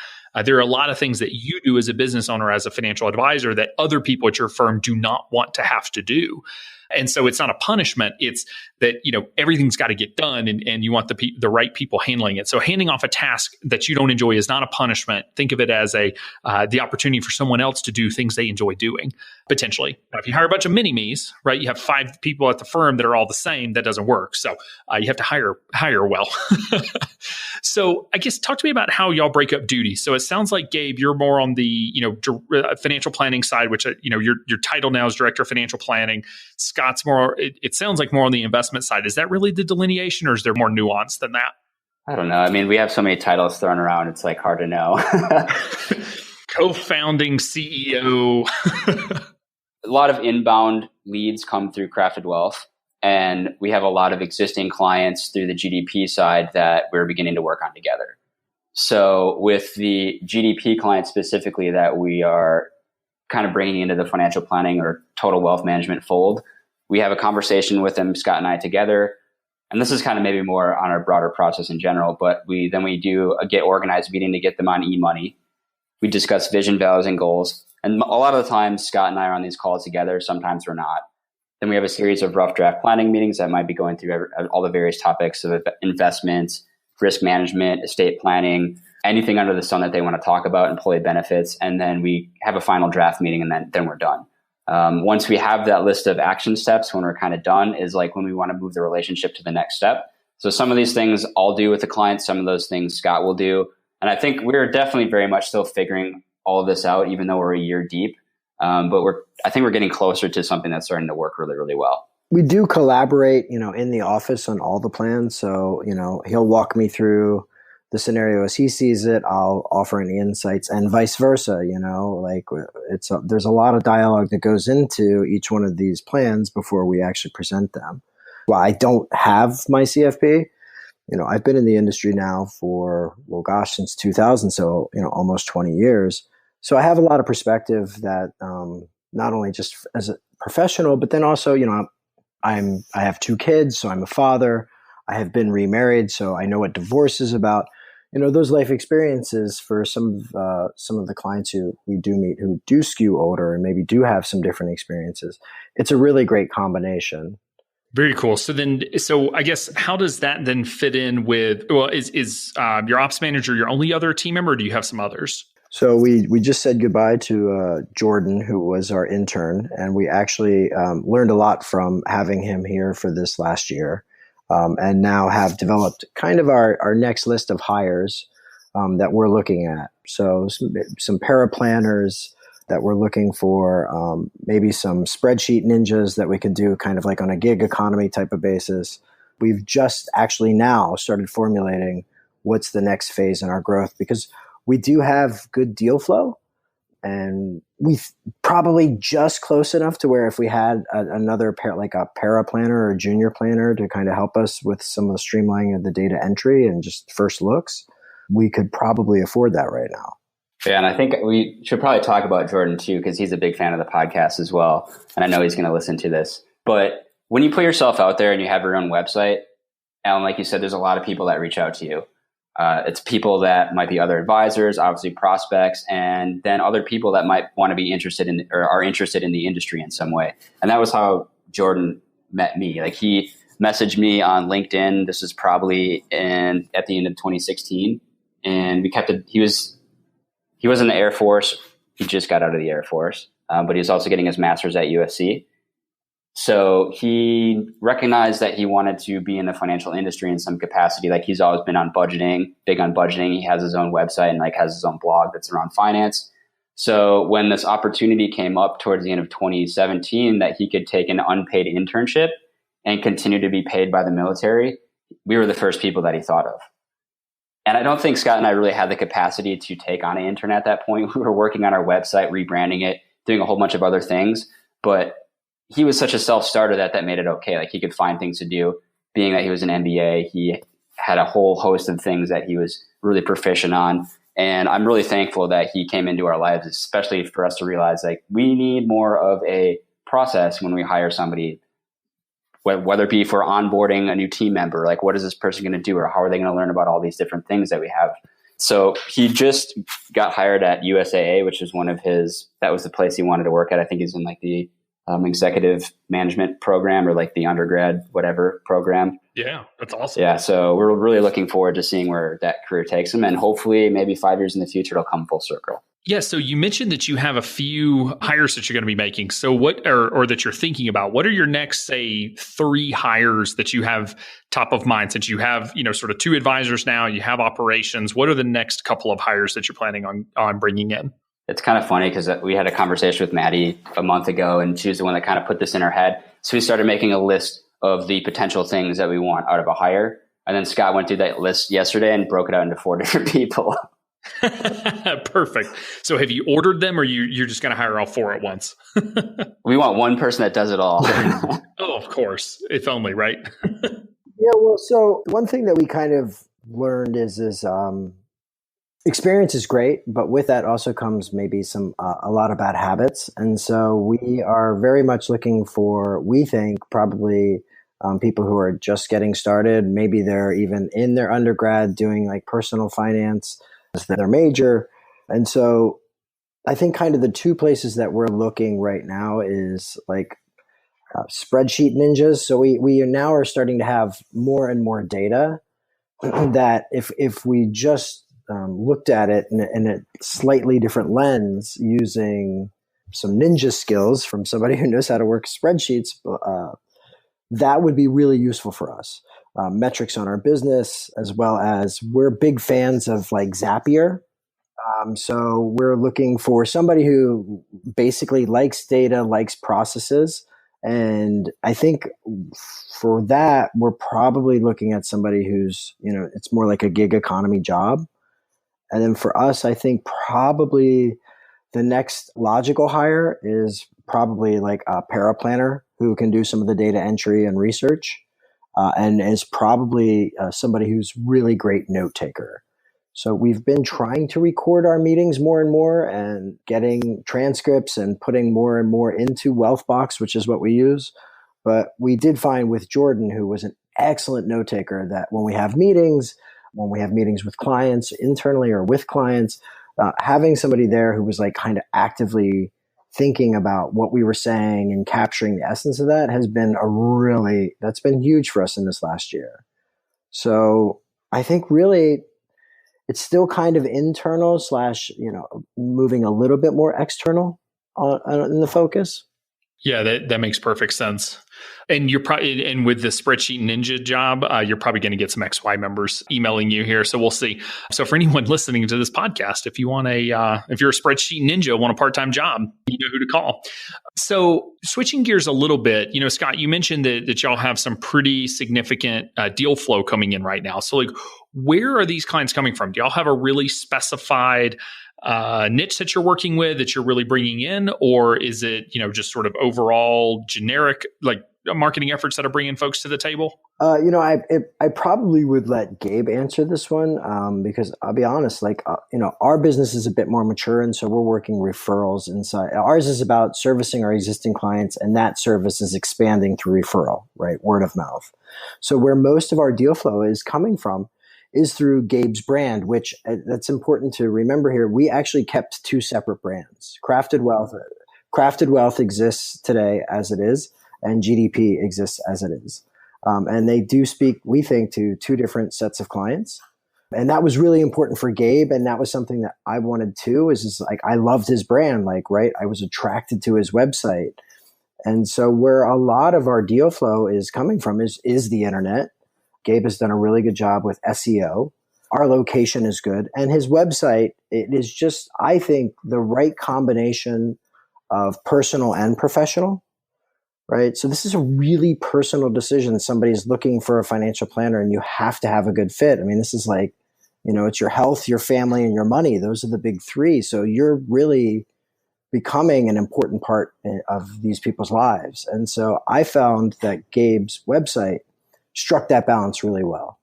There are a lot of things that you do as a business owner, as a financial advisor, that other people at your firm do not want to have to do. And so it's not a punishment. It's that, everything's got to get done and you want the right people handling it. So handing off a task that you don't enjoy is not a punishment. Think of it as the opportunity for someone else to do things they enjoy doing, potentially. Now, if you hire a bunch of mini-me's, right, you have 5 people at the firm that are all the same, that doesn't work. So you have to hire well. So I guess talk to me about how y'all break up duties. So it sounds like, Gabe, you're more on the, financial planning side, which, your title now is Director of Financial Planning. Scott's more, it sounds like more on the investment side. Is that really the delineation, or is there more nuance than that? I don't know. I mean, we have so many titles thrown around. It's like hard to know. Co-founding CEO. A lot of inbound leads come through Crafted Wealth. And we have a lot of existing clients through the GDP side that we're beginning to work on together. So with the GDP clients specifically that we are kind of bringing into the financial planning or total wealth management fold, we have a conversation with them, Scott and I together. And this is kind of maybe more on our broader process in general, but we do a get organized meeting to get them on e-money. We discuss vision, values, and goals. And a lot of the times Scott and I are on these calls together. Sometimes we're not. Then we have a series of rough draft planning meetings that might be going through all the various topics of investments, risk management, estate planning, anything under the sun that they want to talk about, employee benefits. And then we have a final draft meeting, and then we're done. Once we have that list of action steps, when we're kind of done, is like when we want to move the relationship to the next step. So some of these things I'll do with the client, some of those things Scott will do. And I think we're definitely very much still figuring all of this out, even though we're a year deep. But I think we're getting closer to something that's starting to work really, really well. We do collaborate, in the office on all the plans. So, he'll walk me through the scenario as he sees it. I'll offer any insights, and vice versa. There's a lot of dialogue that goes into each one of these plans before we actually present them. Well, I don't have my CFP. I've been in the industry now for, since 2000. So, almost 20 years. So I have a lot of perspective that not only just as a professional, but then also, I have 2 kids, so I'm a father. I have been remarried, so I know what divorce is about. Those life experiences for some of the clients who we do meet who do skew older and maybe do have some different experiences. It's a really great combination. Very cool. So I guess how does that then fit in with? Well, is your ops manager your only other team member, or do you have some others? So we just said goodbye to Jordan, who was our intern, and we actually learned a lot from having him here for this last year, and now have developed kind of our next list of hires that we're looking at. So some paraplanners that we're looking for, maybe some spreadsheet ninjas that we could do kind of like on a gig economy type of basis. We've just actually now started formulating what's the next phase in our growth, because we do have good deal flow, and we probably just close enough to where if we had another like a paraplanner or a junior planner to kind of help us with some of the streamlining of the data entry and just first looks, we could probably afford that right now. Yeah, and I think we should probably talk about Jordan too, because he's a big fan of the podcast as well. And I know he's going to listen to this. But when you put yourself out there and you have your own website, Alan, like you said, there's a lot of people that reach out to you. It's people that might be other advisors, obviously prospects, and then other people that might want to be interested in or are interested in the industry in some way. And that was how Jordan met me. Like, he messaged me on LinkedIn. This is probably at the end of 2016. And we kept it. He was in the Air Force. He just got out of the Air Force, but he was also getting his master's at USC. So he recognized that he wanted to be in the financial industry in some capacity. Like, he's always been big on budgeting. He has his own website and has his own blog that's around finance. So when this opportunity came up towards the end of 2017 that he could take an unpaid internship and continue to be paid by the military, we were the first people that he thought of. And I don't think Scott and I really had the capacity to take on an intern at that point. We were working on our website, rebranding it, doing a whole bunch of other things. But he was such a self-starter that made it okay. Like, he could find things to do. Being that he was an MBA, he had a whole host of things that he was really proficient on. And I'm really thankful that he came into our lives, especially for us to realize, we need more of a process when we hire somebody, whether it be for onboarding a new team member. What is this person going to do, or how are they going to learn about all these different things that we have? So he just got hired at USAA, which is that was the place he wanted to work at. I think he's in like the executive management program or like the undergrad, whatever program. Yeah, that's awesome. Yeah. So we're really looking forward to seeing where that career takes him. And hopefully maybe 5 years in the future, it'll come full circle. Yeah. So you mentioned that you have a few hires that you're going to be making. So what, or that you're thinking about, what are your next, say, 3 hires that you have top of mind, since you have, sort of 2 advisors now, you have operations? What are the next couple of hires that you're planning on bringing in? It's kind of funny because we had a conversation with Maddie a month ago, and she was the one that kind of put this in her head. So we started making a list of the potential things that we want out of a hire. And then Scott went through that list yesterday and broke it out into 4 different people. Perfect. So have you ordered them, or you're just going to hire all 4 at once? We want one person that does it all. Oh, of course. If only, right? Yeah, well, so one thing that we kind of learned is experience is great, but with that also comes maybe a lot of bad habits. And so we are very much looking for, we think, probably people who are just getting started. Maybe they're even in their undergrad doing like personal finance as their major. And so I think kind of the 2 places that we're looking right now is like spreadsheet ninjas. So we now are starting to have more and more data that if we just looked at it in a slightly different lens using some ninja skills from somebody who knows how to work spreadsheets, that would be really useful for us. Metrics on our business, as well as we're big fans of like Zapier. So we're looking for somebody who basically likes data, likes processes. And I think for that, we're probably looking at somebody who's, it's more like a gig economy job. And then for us, I think probably the next logical hire is probably like a paraplanner who can do some of the data entry and research, and is probably somebody who's really great note taker. So we've been trying to record our meetings more and more and getting transcripts and putting more and more into Wealthbox, which is what we use. But we did find with Jordan, who was an excellent note taker, that when we have meetings with clients internally or with clients, having somebody there who was like kind of actively thinking about what we were saying and capturing the essence of that has been that's been huge for us in this last year. So I think really it's still kind of internal / moving a little bit more external in the focus. Yeah, that makes perfect sense. And you're probably, and with the spreadsheet ninja job, you're probably going to get some XY members emailing you here. So we'll see. So for anyone listening to this podcast, if you're a spreadsheet ninja, want a part-time job, you know who to call. So switching gears a little bit, Scott, you mentioned that y'all have some pretty significant deal flow coming in right now. So like, where are these clients coming from? Do y'all have a really specified niche that you're working with that you're really bringing in, or is it just sort of overall generic like marketing efforts that are bringing folks to the table? I probably would let Gabe answer this one because I'll be honest, our business is a bit more mature, and so we're working referrals inside. Ours is about servicing our existing clients, and that service is expanding through referral, right? Word of mouth. So where most of our deal flow is coming from is through Gabe's brand, which that's important to remember here. We actually kept 2 separate brands. Crafted Wealth exists today as it is, and GDP exists as it is. And they do speak, we think, to 2 different sets of clients. And that was really important for Gabe. And that was something that I wanted too, is like, I loved his brand, right? I was attracted to his website. And so where a lot of our deal flow is coming from is the internet. Gabe has done a really good job with SEO. Our location is good. And his website, it is just, I think, the right combination of personal and professional, right? So this is a really personal decision. Somebody's looking for a financial planner, and you have to have a good fit. I mean, this is like, it's your health, your family, and your money. Those are the big 3. So you're really becoming an important part of these people's lives. And so I found that Gabe's website struck that balance really well,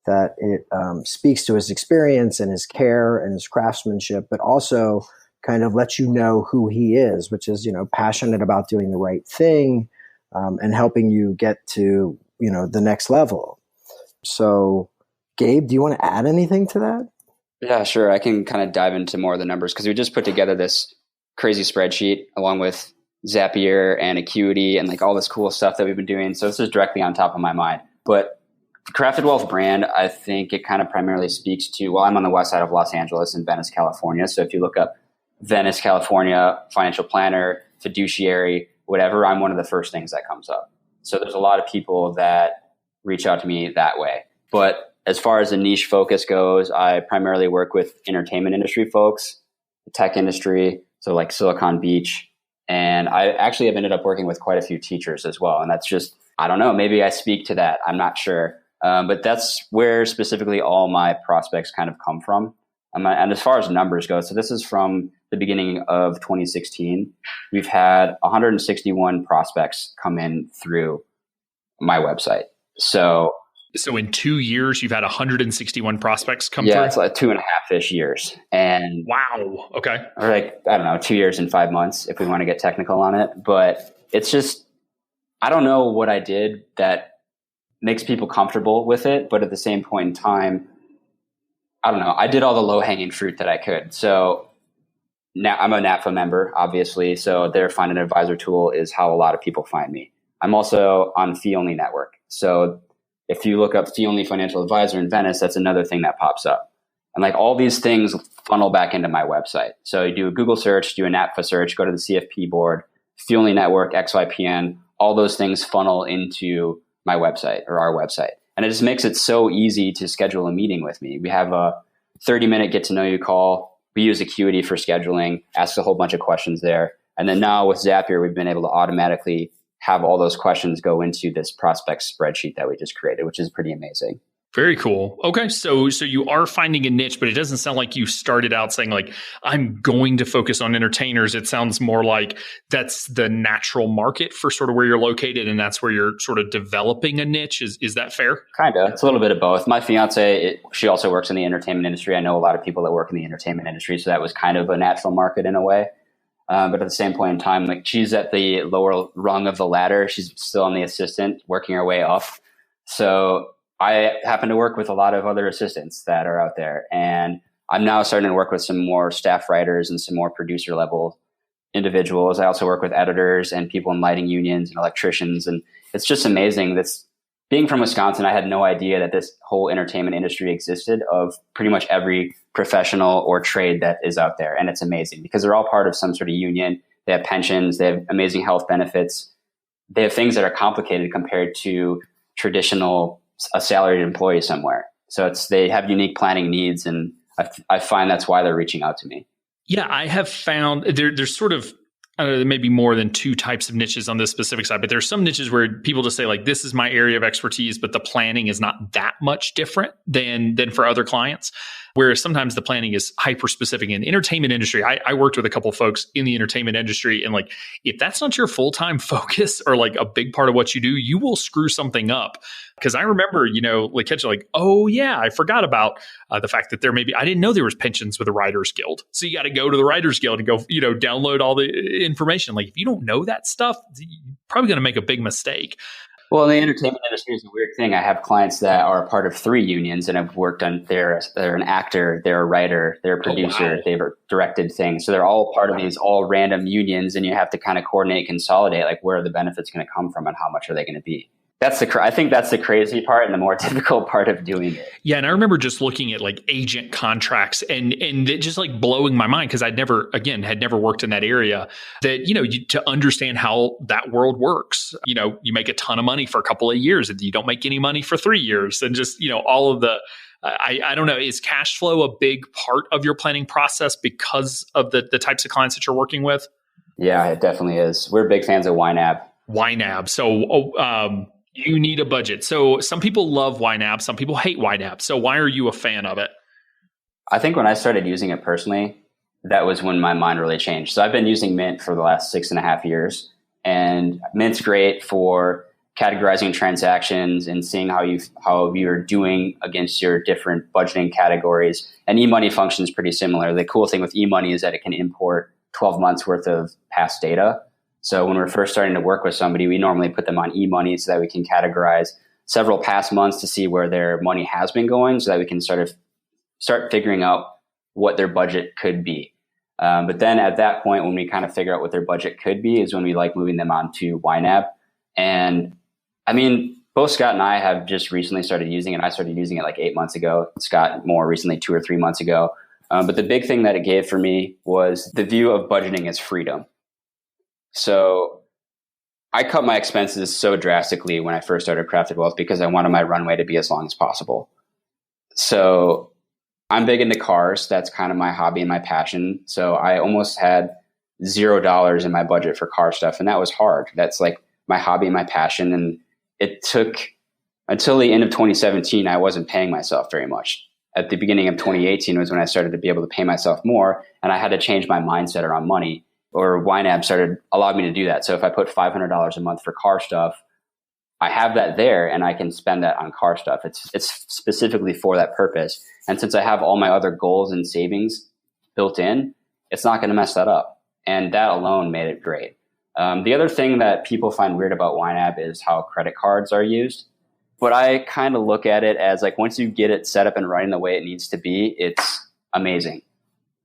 that it speaks to his experience and his care and his craftsmanship, but also kind of lets you know who he is, which is, passionate about doing the right thing and helping you get to, the next level. So, Gabe, do you want to add anything to that? Yeah, sure. I can kind of dive into more of the numbers because we just put together this crazy spreadsheet along with Zapier and Acuity and like all this cool stuff that we've been doing. So this is directly on top of my mind. But the Crafted Wealth brand, I think it kind of primarily speaks to, well, I'm on the west side of Los Angeles in Venice, California. So if you look up Venice, California, financial planner, fiduciary, whatever, I'm one of the first things that comes up. So there's a lot of people that reach out to me that way. But as far as the niche focus goes, I primarily work with entertainment industry folks, the tech industry, so like Silicon Beach. And I actually have ended up working with quite a few teachers as well. And that's just, I don't know, maybe I speak to that. I'm not sure. But that's where specifically all my prospects kind of come from. And as far as numbers go, so this is from the beginning of 2016. We've had 161 prospects come in through my website. So in 2 years, you've had 161 prospects come through? Yeah, it's like 2.5-ish years. And wow. Okay. Or like, I don't know, 2 years and 5 months if we want to get technical on it. But it's just, I don't know what I did that makes people comfortable with it. But at the same point in time, I don't know, I did all the low-hanging fruit that I could. So now I'm a NAPFA member, obviously. So their Find an Advisor tool is how a lot of people find me. I'm also on Fee Only Network. So if you look up Fee Only Financial Advisor in Venice, that's another thing that pops up. And like all these things funnel back into my website. So you do a Google search, do a NAPFA search, go to the CFP board, Fee Only Network, XYPN, all those things funnel into my website or our website. And it just makes it so easy to schedule a meeting with me. We have a 30-minute get to know you call. We use Acuity for scheduling, ask a whole bunch of questions there. And then now with Zapier, we've been able to automatically have all those questions go into this prospect spreadsheet that we just created, which is pretty amazing. Very cool. Okay. So you are finding a niche, but it doesn't sound like you started out saying like, I'm going to focus on entertainers. It sounds more like that's the natural market for sort of where you're located. And that's where you're sort of developing a niche. Is that fair? Kind of. It's a little bit of both. My fiance, she also works in the entertainment industry. I know a lot of people that work in the entertainment industry. So that was kind of a natural market in a way. But at the same point in time, like she's at the lower rung of the ladder. She's still on the assistant, working her way up. So I happen to work with a lot of other assistants that are out there. And I'm now starting to work with some more staff writers and some more producer level individuals. I also work with editors and people in lighting unions and electricians. And it's just amazing. That's being from Wisconsin, I had no idea that this whole entertainment industry existed of pretty much every professional or trade that is out there. And it's amazing because they're all part of some sort of union. They have pensions. They have amazing health benefits. They have things that are complicated compared to traditional a salaried employee somewhere. So they have unique planning needs. And I find that's why they're reaching out to me. Yeah, I have found there's sort of, I don't know, there may be more than two types of niches on this specific side, but there's some niches where people just say like, this is my area of expertise, but the planning is not that much different than for other clients. Whereas sometimes the planning is hyper specific in the entertainment industry. I worked with a couple of folks in the entertainment industry, and like, if that's not your full-time focus or like a big part of what you do, you will screw something up. Because I remember, like catching like, oh yeah, I forgot about the fact that there may be, I didn't know there was pensions with the Writers Guild. So you got to go to the Writers Guild and go, download all the information. Like if you don't know that stuff, you're probably going to make a big mistake. Well, the entertainment industry is a weird thing. I have clients that are a part of 3 unions and have worked on, they're an actor, they're a writer, they're a producer, oh, wow. They've directed things. So they're all part of these all random unions, and you have to kind of coordinate, consolidate, like where are the benefits going to come from and how much are they going to be? I think that's the crazy part and the more difficult part of doing it. Yeah. And I remember just looking at like agent contracts and it just like blowing my mind because I'd never worked in that area that, to understand how that world works, you make a ton of money for a couple of years and you don't make any money for 3 years and just, all of the, I don't know, is cash flow a big part of your planning process because of the types of clients that you're working with? Yeah, it definitely is. We're big fans of YNAB. So, you need a budget. So some people love YNAB, some people hate YNAB. So why are you a fan of it? I think when I started using it personally, that was when my mind really changed. So I've been using Mint for the last 6.5 years, and Mint's great for categorizing transactions and seeing how you're doing against your different budgeting categories. And eMoney functions pretty similar. The cool thing with eMoney is that it can import 12 months worth of past data. So when we're first starting to work with somebody, we normally put them on eMoney so that we can categorize several past months to see where their money has been going so that we can sort of start figuring out what their budget could be. But then at that point, when we kind of figure out what their budget could be, is when we like moving them on to YNAB. And I mean, both Scott and I have just recently started using it. I started using it like 8 months ago. Scott more recently, 2 or 3 months ago. But the big thing that it gave for me was the view of budgeting as freedom. So I cut my expenses so drastically when I first started Crafted Wealth because I wanted my runway to be as long as possible. So I'm big into cars. That's kind of my hobby and my passion. So I almost had $0 in my budget for car stuff. And that was hard. That's like my hobby and my passion. And it took until the end of 2017, I wasn't paying myself very much. At the beginning of 2018 was when I started to be able to pay myself more. And I had to change my mindset around money, or YNAB allowed me to do that. So if I put $500 a month for car stuff, I have that there and I can spend that on car stuff. It's specifically for that purpose. And since I have all my other goals and savings built in, it's not going to mess that up. And that alone made it great. The other thing that people find weird about YNAB is how credit cards are used. But I kind of look at it as like, once you get it set up and running the way it needs to be, it's amazing.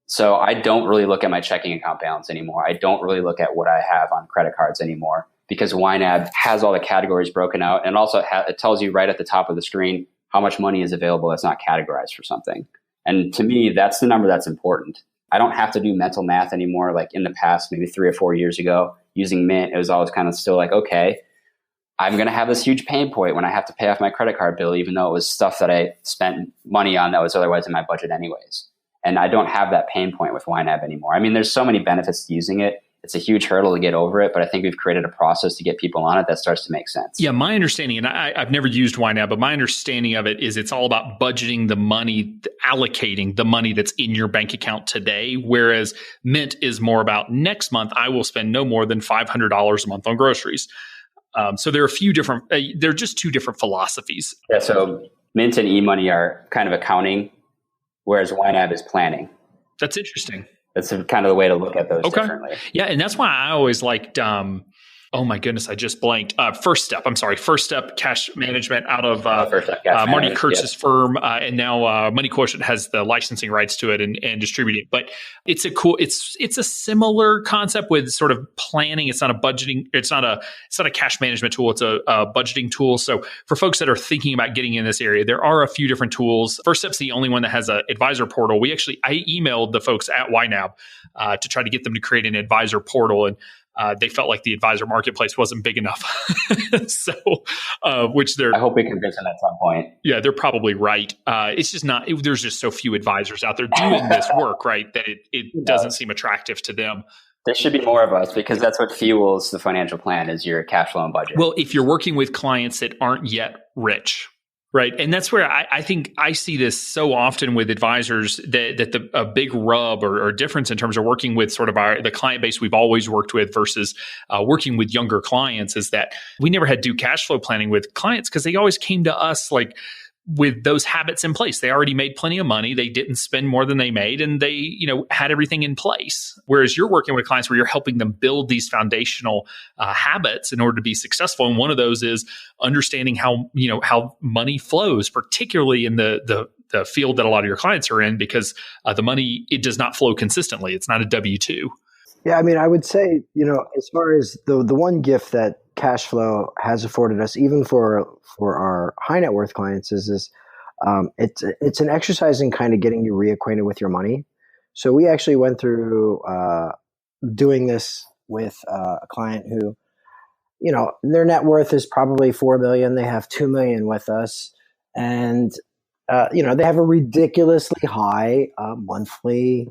So I don't really look at my checking account balance anymore. I don't really look at what I have on credit cards anymore, because YNAB has all the categories broken out. And also it tells you right at the top of the screen how much money is available that's not categorized for something. And to me, that's the number that's important. I don't have to do mental math anymore. Like in the past, maybe 3 or 4 years ago, using Mint, it was always kind of still like, okay, I'm going to have this huge pain point when I have to pay off my credit card bill, even though it was stuff that I spent money on that was otherwise in my budget anyways. And I don't have that pain point with YNAB anymore. I mean, there's so many benefits to using it. It's a huge hurdle to get over it, but I think we've created a process to get people on it that starts to make sense. Yeah, my understanding, and I've never used YNAB, but my understanding of it is it's all about budgeting the money, allocating the money that's in your bank account today, whereas Mint is more about next month, I will spend no more than $500 a month on groceries. So there are a few different, they're just two different philosophies. Yeah, so Mint and eMoney are kind of accounting, whereas YNAB is planning. That's interesting. That's kind of the way to look at those differently. Yeah, and that's why I always liked, oh my goodness, I just blanked. First Step Cash Management out of Marty Kurtz's firm. And now Money Quotient has the licensing rights to it and distribute it. But it's a similar concept with sort of planning. It's not a budgeting. It's not a cash management tool. It's a budgeting tool. So for folks that are thinking about getting in this area, there are a few different tools. First Step's the only one that has an advisor portal. I emailed the folks at YNAB to try to get them to create an advisor portal, and they felt like the advisor marketplace wasn't big enough. So, I hope we convince them at some point. Yeah, they're probably right. It's just not, there's just so few advisors out there doing this work, right? That it doesn't seem attractive to them. There should be more of us, because that's what fuels the financial plan, is your cash flow and budget. Well, if you're working with clients that aren't yet rich, right? And that's where I think I see this so often with advisors, that a big rub or difference in terms of working with sort of the client base we've always worked with versus working with younger clients is that we never had to do cash flow planning with clients because they always came to us like with those habits in place. They already made plenty of money. They didn't spend more than they made, and they, had everything in place. Whereas you're working with clients where you're helping them build these foundational habits in order to be successful. And one of those is understanding how money flows, particularly in the field that a lot of your clients are in, because the money, it does not flow consistently. It's not a W-2. Yeah, I mean, I would say, as far as the one gift that cash flow has afforded us, even for our high net worth clients, is it's an exercise in kind of getting you reacquainted with your money. So we actually went through doing this with a client who, their net worth is probably $4 million. They have $2 million with us, and they have a ridiculously high monthly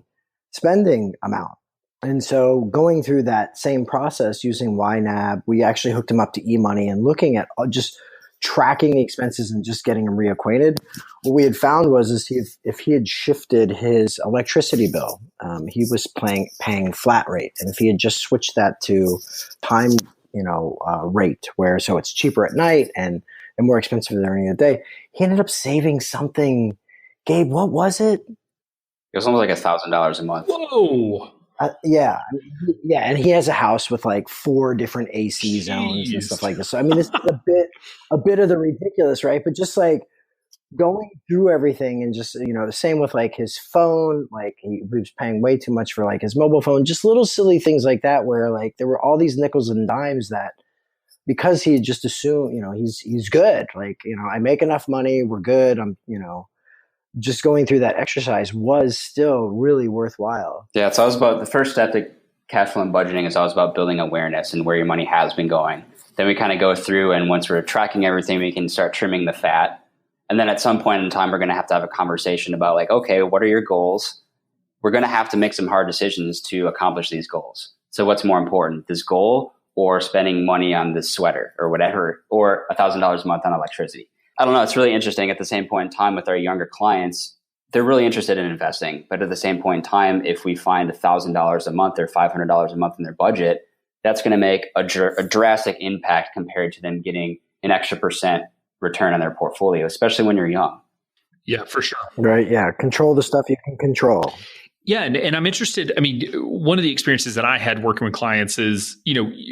spending amount. And so going through that same process using YNAB, we actually hooked him up to eMoney and looking at just tracking the expenses and just getting him reacquainted. What we had found was if he had shifted his electricity bill, he was paying flat rate. And if he had just switched that to time, rate, so it's cheaper at night and more expensive during the day, he ended up saving something. Gabe, what was it? It was almost like $1,000 a month. Whoa. Yeah. And he has a house with like 4 different AC zones and stuff like this. So, I mean, this is a bit of the ridiculous, right? But just like going through everything and just, the same with like his phone, like he was paying way too much for like his mobile phone, just little silly things like that, where like there were all these nickels and dimes that because he just assumed, he's good. Like, I make enough money. We're good. I'm, just going through that exercise was still really worthwhile. Yeah. It's always about the first step to cash flow and budgeting is always about building awareness and where your money has been going. Then we kind of go through, and once we're tracking everything, we can start trimming the fat. And then at some point in time, we're going to have a conversation about like, okay, what are your goals? We're going to have to make some hard decisions to accomplish these goals. So what's more important, this goal or spending money on this sweater or whatever, or $1,000 a month on electricity? I don't know. It's really interesting. At the same point in time with our younger clients, they're really interested in investing. But at the same point in time, if we find $1,000 a month or $500 a month in their budget, that's going to make a drastic impact compared to them getting an extra % return on their portfolio, especially when you're young. Yeah, for sure. Right. Yeah. Control the stuff you can control. Yeah. And I'm interested. I mean, one of the experiences that I had working with clients is,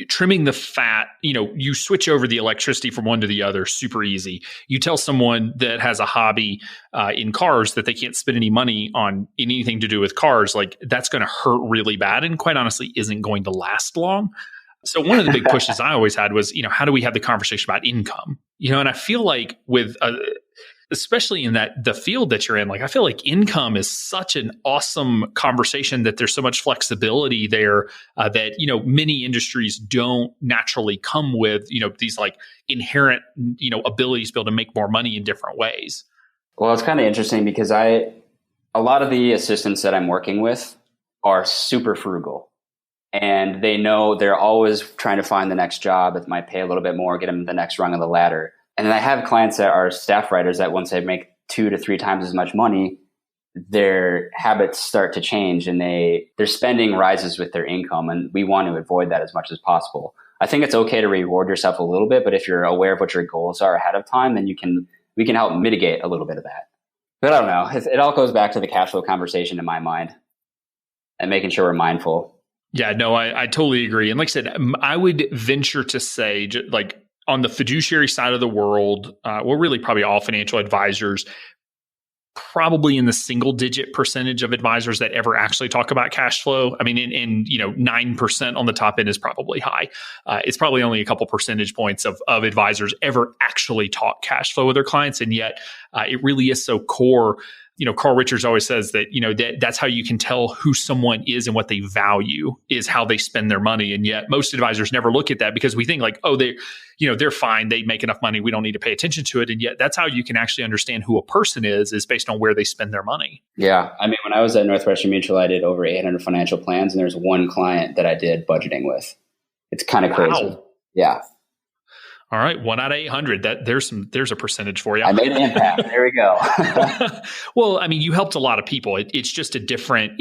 trimming the fat, you switch over the electricity from one to the other super easy. You tell someone that has a hobby in cars that they can't spend any money on anything to do with cars, like that's going to hurt really bad and quite honestly isn't going to last long. So one of the big pushes I always had was, how do we have the conversation about income? And I feel like with especially in the field that you're in, like I feel like income is such an awesome conversation that there's so much flexibility there that many industries don't naturally come with these like inherent abilities to be able to make more money in different ways. Well, it's kind of interesting because a lot of the assistants that I'm working with are super frugal. And they know they're always trying to find the next job that might pay a little bit more, get them the next rung of the ladder. And then I have clients that are staff writers that once they make 2 to 3 times as much money, their habits start to change and their spending rises with their income. And we want to avoid that as much as possible. I think it's okay to reward yourself a little bit, but if you're aware of what your goals are ahead of time, then we can help mitigate a little bit of that. But I don't know. It all goes back to the cash flow conversation in my mind and making sure we're mindful. Yeah, no, I totally agree. And like I said, I would venture to say, like on the fiduciary side of the world, really probably all financial advisors, probably in the single-digit percentage of advisors that ever actually talk about cash flow. I mean, and 9% on the top end is probably high. It's probably only a couple percentage points of advisors ever actually talk cash flow with their clients, and yet it really is so core. Carl Richards always says that, that's how you can tell who someone is and what they value is how they spend their money. And yet most advisors never look at that because we think like, oh, they're fine. They make enough money. We don't need to pay attention to it. And yet that's how you can actually understand who a person is based on where they spend their money. Yeah. I mean, when I was at Northwestern Mutual, I did over 800 financial plans and there's one client that I did budgeting with. It's kind of crazy. Wow. Yeah. All right, 1 out of 800. There's a percentage for you. I made an impact. There we go. Well, I mean, you helped a lot of people. It's just a different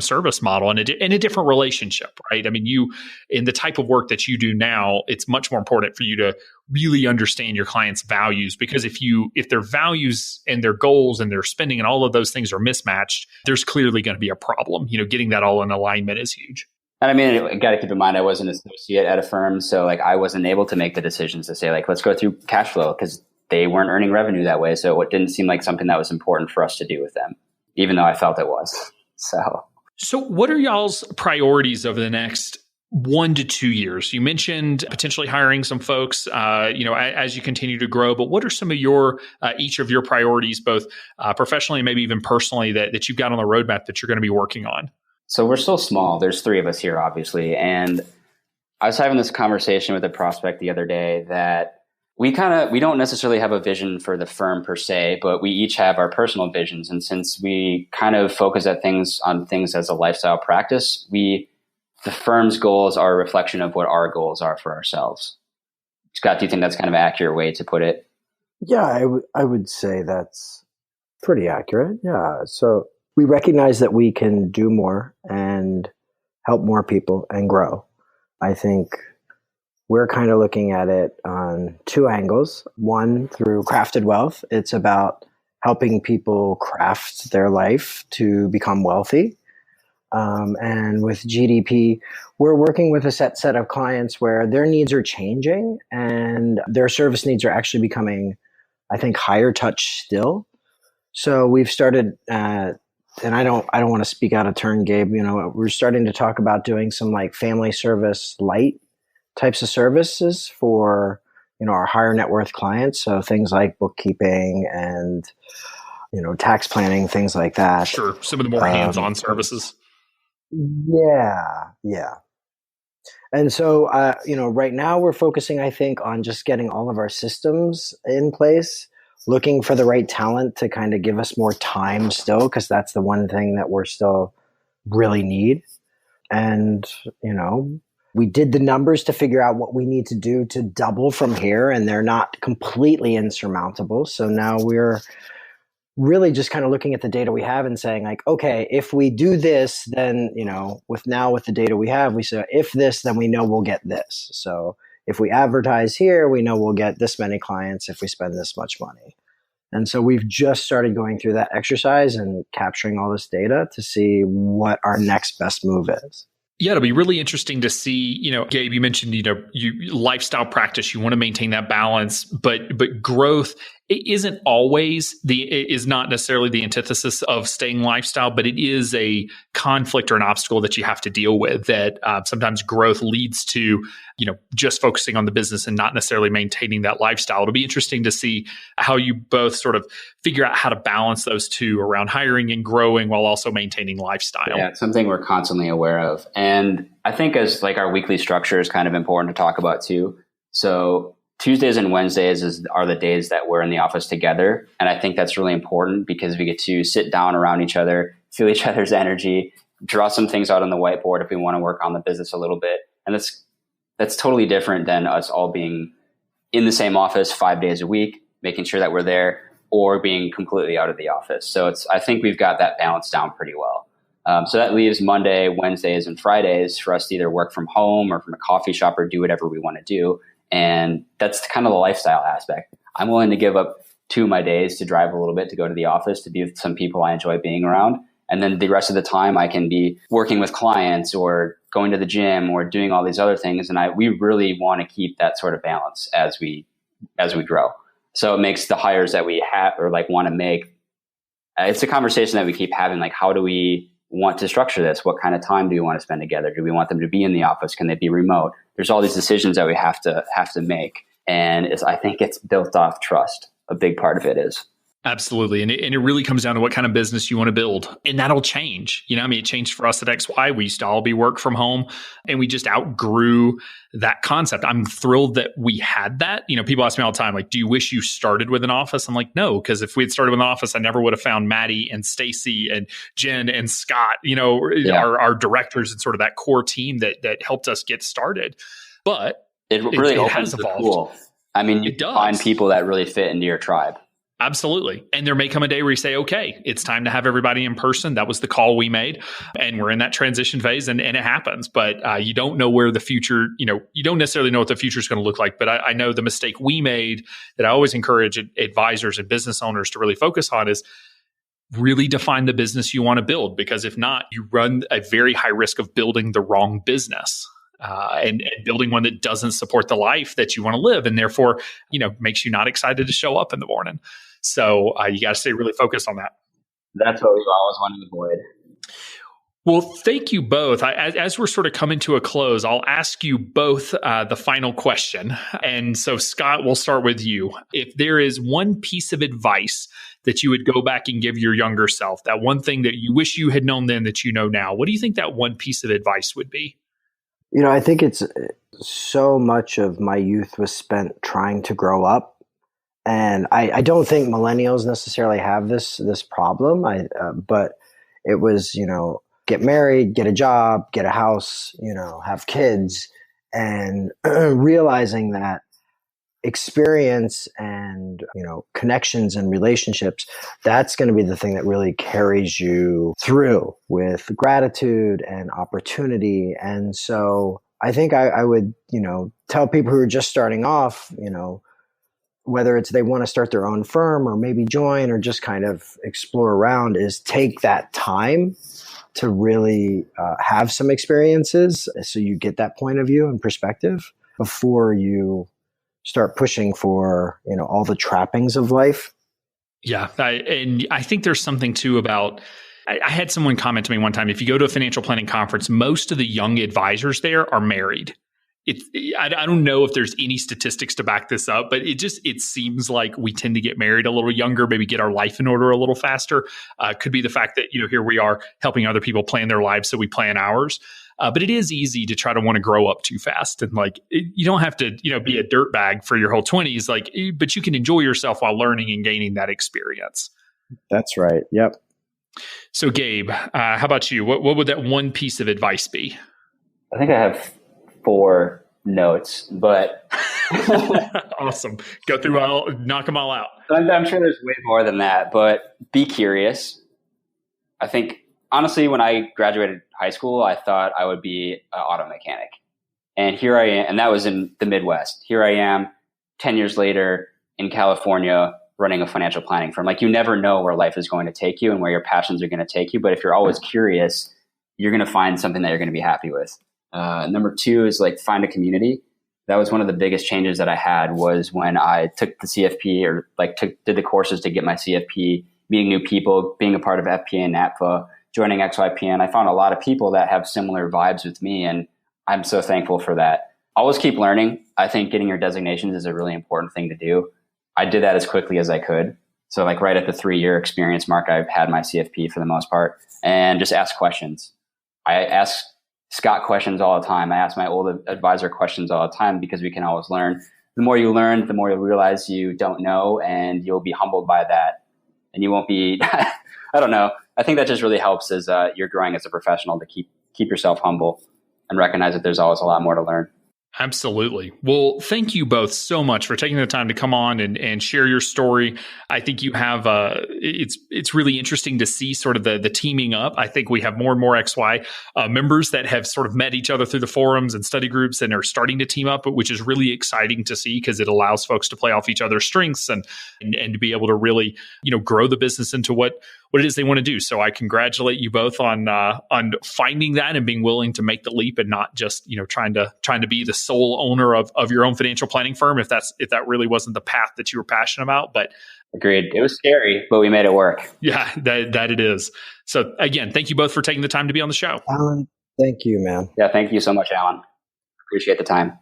service model and a different relationship, right? I mean, in the type of work that you do now, it's much more important for you to really understand your clients' values, because if their values and their goals and their spending and all of those things are mismatched, there's clearly going to be a problem. Getting that all in alignment is huge. And I mean, I got to keep in mind, I was an associate at a firm. So like I wasn't able to make the decisions to say like, let's go through cash flow because they weren't earning revenue that way. So it didn't seem like something that was important for us to do with them, even though I felt it was. So what are y'all's priorities over the next 1 to 2 years? You mentioned potentially hiring some folks, as you continue to grow, but what are some of each of your priorities, both professionally and maybe even personally that you've got on the roadmap that you're going to be working on? So we're still small. There's 3 of us here, obviously. And I was having this conversation with a prospect the other day that we don't necessarily have a vision for the firm per se, but we each have our personal visions. And since we kind of focus on things as a lifestyle practice, the firm's goals are a reflection of what our goals are for ourselves. Scott, do you think that's kind of an accurate way to put it? Yeah, I would say that's pretty accurate. Yeah. So we recognize that we can do more and help more people and grow. I think we're kind of looking at it on 2 angles. One, through Crafted Wealth. It's about helping people craft their life to become wealthy. And with GDP, we're working with a set of clients where their needs are changing and their service needs are actually becoming, I think, higher touch still. So we've started, and I don't want to speak out of turn, Gabe. We're starting to talk about doing some like family service light types of services for our higher net worth clients. So things like bookkeeping and tax planning, things like that. Sure, some of the more hands-on services. Yeah. And so, right now we're focusing, I think, on just getting all of our systems in place, looking for the right talent to kind of give us more time still, because that's the one thing that we're still really need. And, we did the numbers to figure out what we need to do to double from here, and they're not completely insurmountable. So now we're really just kind of looking at the data we have and saying like, okay, if we do this, then, with the data we have, we say, if this, then we know we'll get this. So if we advertise here, we know we'll get this many clients if we spend this much money. And so we've just started going through that exercise and capturing all this data to see what our next best move is. Yeah, it'll be really interesting to see, Gabe, you mentioned, you lifestyle practice, you want to maintain that balance, but growth, it isn't always is not necessarily the antithesis of staying lifestyle, but it is a conflict or an obstacle that you have to deal with that sometimes growth leads to, just focusing on the business and not necessarily maintaining that lifestyle. It'll be interesting to see how you both sort of figure out how to balance those two around hiring and growing while also maintaining lifestyle. Yeah, it's something we're constantly aware of. And I think as like our weekly structure is kind of important to talk about too. So Tuesdays and Wednesdays are the days that we're in the office together. And I think that's really important because we get to sit down around each other, feel each other's energy, draw some things out on the whiteboard if we want to work on the business a little bit. And that's totally different than us all being in the same office 5 days a week, making sure that we're there, or being completely out of the office. So I think we've got that balance down pretty well. So that leaves Monday, Wednesdays, and Fridays for us to either work from home or from a coffee shop or do whatever we want to do. And that's kind of the lifestyle aspect. I'm willing to give up 2 of my days to drive a little bit, to go to the office, to be with some people I enjoy being around. And then the rest of the time I can be working with clients or going to the gym or doing all these other things. And we really want to keep that sort of balance as we grow. So it makes the hires that we have or like want to make, it's a conversation that we keep having. Like, how do we want to structure this? What kind of time do we want to spend together? Do we want them to be in the office? Can they be remote? There's all these decisions that we have to make. And I think it's built off trust. A big part of it is. Absolutely. And it really comes down to what kind of business you want to build. And that'll change. It changed for us at XY. We used to all be work from home and we just outgrew that concept. I'm thrilled that we had that. People ask me all the time, like, do you wish you started with an office? I'm like, no, because if we had started with an office, I never would have found Maddie and Stacy and Jen and Scott, our directors and sort of that core team that helped us get started. But it really it has has evolved. Pool. You find people that really fit into your tribe. Absolutely. And there may come a day where you say, okay, it's time to have everybody in person. That was the call we made. And we're in that transition phase and it happens. But you don't know where the future, you don't necessarily know what the future is going to look like. But I know the mistake we made that I always encourage advisors and business owners to really focus on is really define the business you want to build. Because if not, you run a very high risk of building the wrong business. And building one that doesn't support the life that you want to live and therefore, makes you not excited to show up in the morning. So you got to stay really focused on that. That's what we've always wanted to avoid. Well, thank you both. As we're sort of coming to a close, I'll ask you both the final question. And so, Scott, we'll start with you. If there is one piece of advice that you would go back and give your younger self, that one thing that you wish you had known then that you know now, what do you think that one piece of advice would be? I think it's so much of my youth was spent trying to grow up. And I don't think millennials necessarily have this problem. But it was, get married, get a job, get a house, have kids, and realizing that experience and, connections and relationships, that's going to be the thing that really carries you through with gratitude and opportunity. And so I think I would, tell people who are just starting off, whether it's they want to start their own firm or maybe join or just kind of explore around, is take that time to really have some experiences so you get that point of view and perspective before you start pushing for, all the trappings of life. Yeah. And I think there's something too about, I had someone comment to me one time, if you go to a financial planning conference, most of the young advisors there are married. I don't know if there's any statistics to back this up, but it seems like we tend to get married a little younger, maybe get our life in order a little faster. Could be the fact that, here we are helping other people plan their lives, so we plan ours. But it is easy to try to want to grow up too fast. And you don't have to, be a dirtbag for your whole 20s, but you can enjoy yourself while learning and gaining that experience. That's right. Yep. So Gabe, how about you? What would that one piece of advice be? I think I have 4 notes, but awesome. Go through knock them all out. I'm sure there's way more than that, but be curious. I think honestly, when I graduated high school, I thought I would be an auto mechanic. And here I am, and that was in the Midwest. Here I am 10 years later in California running a financial planning firm. You never know where life is going to take you and where your passions are going to take you. But if you're always curious, you're going to find something that you're going to be happy with. Number 2 is find a community. That was one of the biggest changes that I had was when I took the CFP or did the courses to get my CFP, meeting new people, being a part of FPA and NAPFA, joining XYPN. I found a lot of people that have similar vibes with me, and I'm so thankful for that. Always keep learning. I think getting your designations is a really important thing to do. I did that as quickly as I could. So right at the 3-year experience mark, I've had my CFP for the most part, and just ask questions. I ask Scott questions all the time. I ask my old advisor questions all the time because we can always learn. The more you learn, the more you'll realize you don't know, and you'll be humbled by that. And you won't be, I don't know. I think that just really helps as you're growing as a professional to keep yourself humble and recognize that there's always a lot more to learn. Absolutely. Well, thank you both so much for taking the time to come on and share your story. I think you have, it's really interesting to see sort of the teaming up. I think we have more and more XY members that have sort of met each other through the forums and study groups and are starting to team up, which is really exciting to see because it allows folks to play off each other's strengths and to be able to really, grow the business into what it is they want to do. So I congratulate you both on finding that and being willing to make the leap and not just, trying to be the sole owner of your own financial planning firm if that really wasn't the path that you were passionate about. But agreed. It was scary, but we made it work. Yeah, that it is. So again, thank you both for taking the time to be on the show. Alan, thank you, man. Yeah, thank you so much, Alan. Appreciate the time.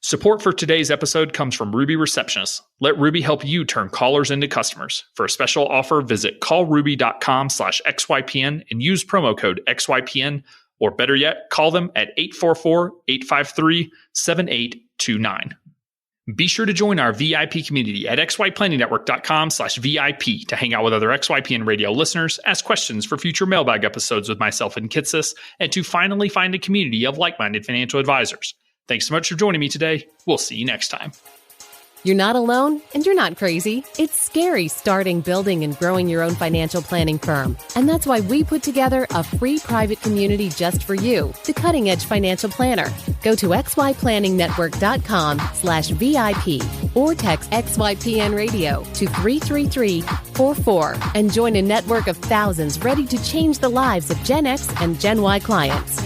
Support for today's episode comes from Ruby Receptionists. Let Ruby help you turn callers into customers. For a special offer, visit callruby.com/XYPN and use promo code XYPN, or better yet, call them at 844-853-7829. Be sure to join our VIP community at xyplanningnetwork.com/VIP to hang out with other XYPN radio listeners, ask questions for future mailbag episodes with myself and Kitsis, and to finally find a community of like-minded financial advisors. Thanks so much for joining me today. We'll see you next time. You're not alone, and you're not crazy. It's scary starting, building, and growing your own financial planning firm. And that's why we put together a free private community just for you, the Cutting Edge Financial Planner. Go to xyplanningnetwork.com/VIP or text XYPN Radio to 33344 and join a network of thousands ready to change the lives of Gen X and Gen Y clients.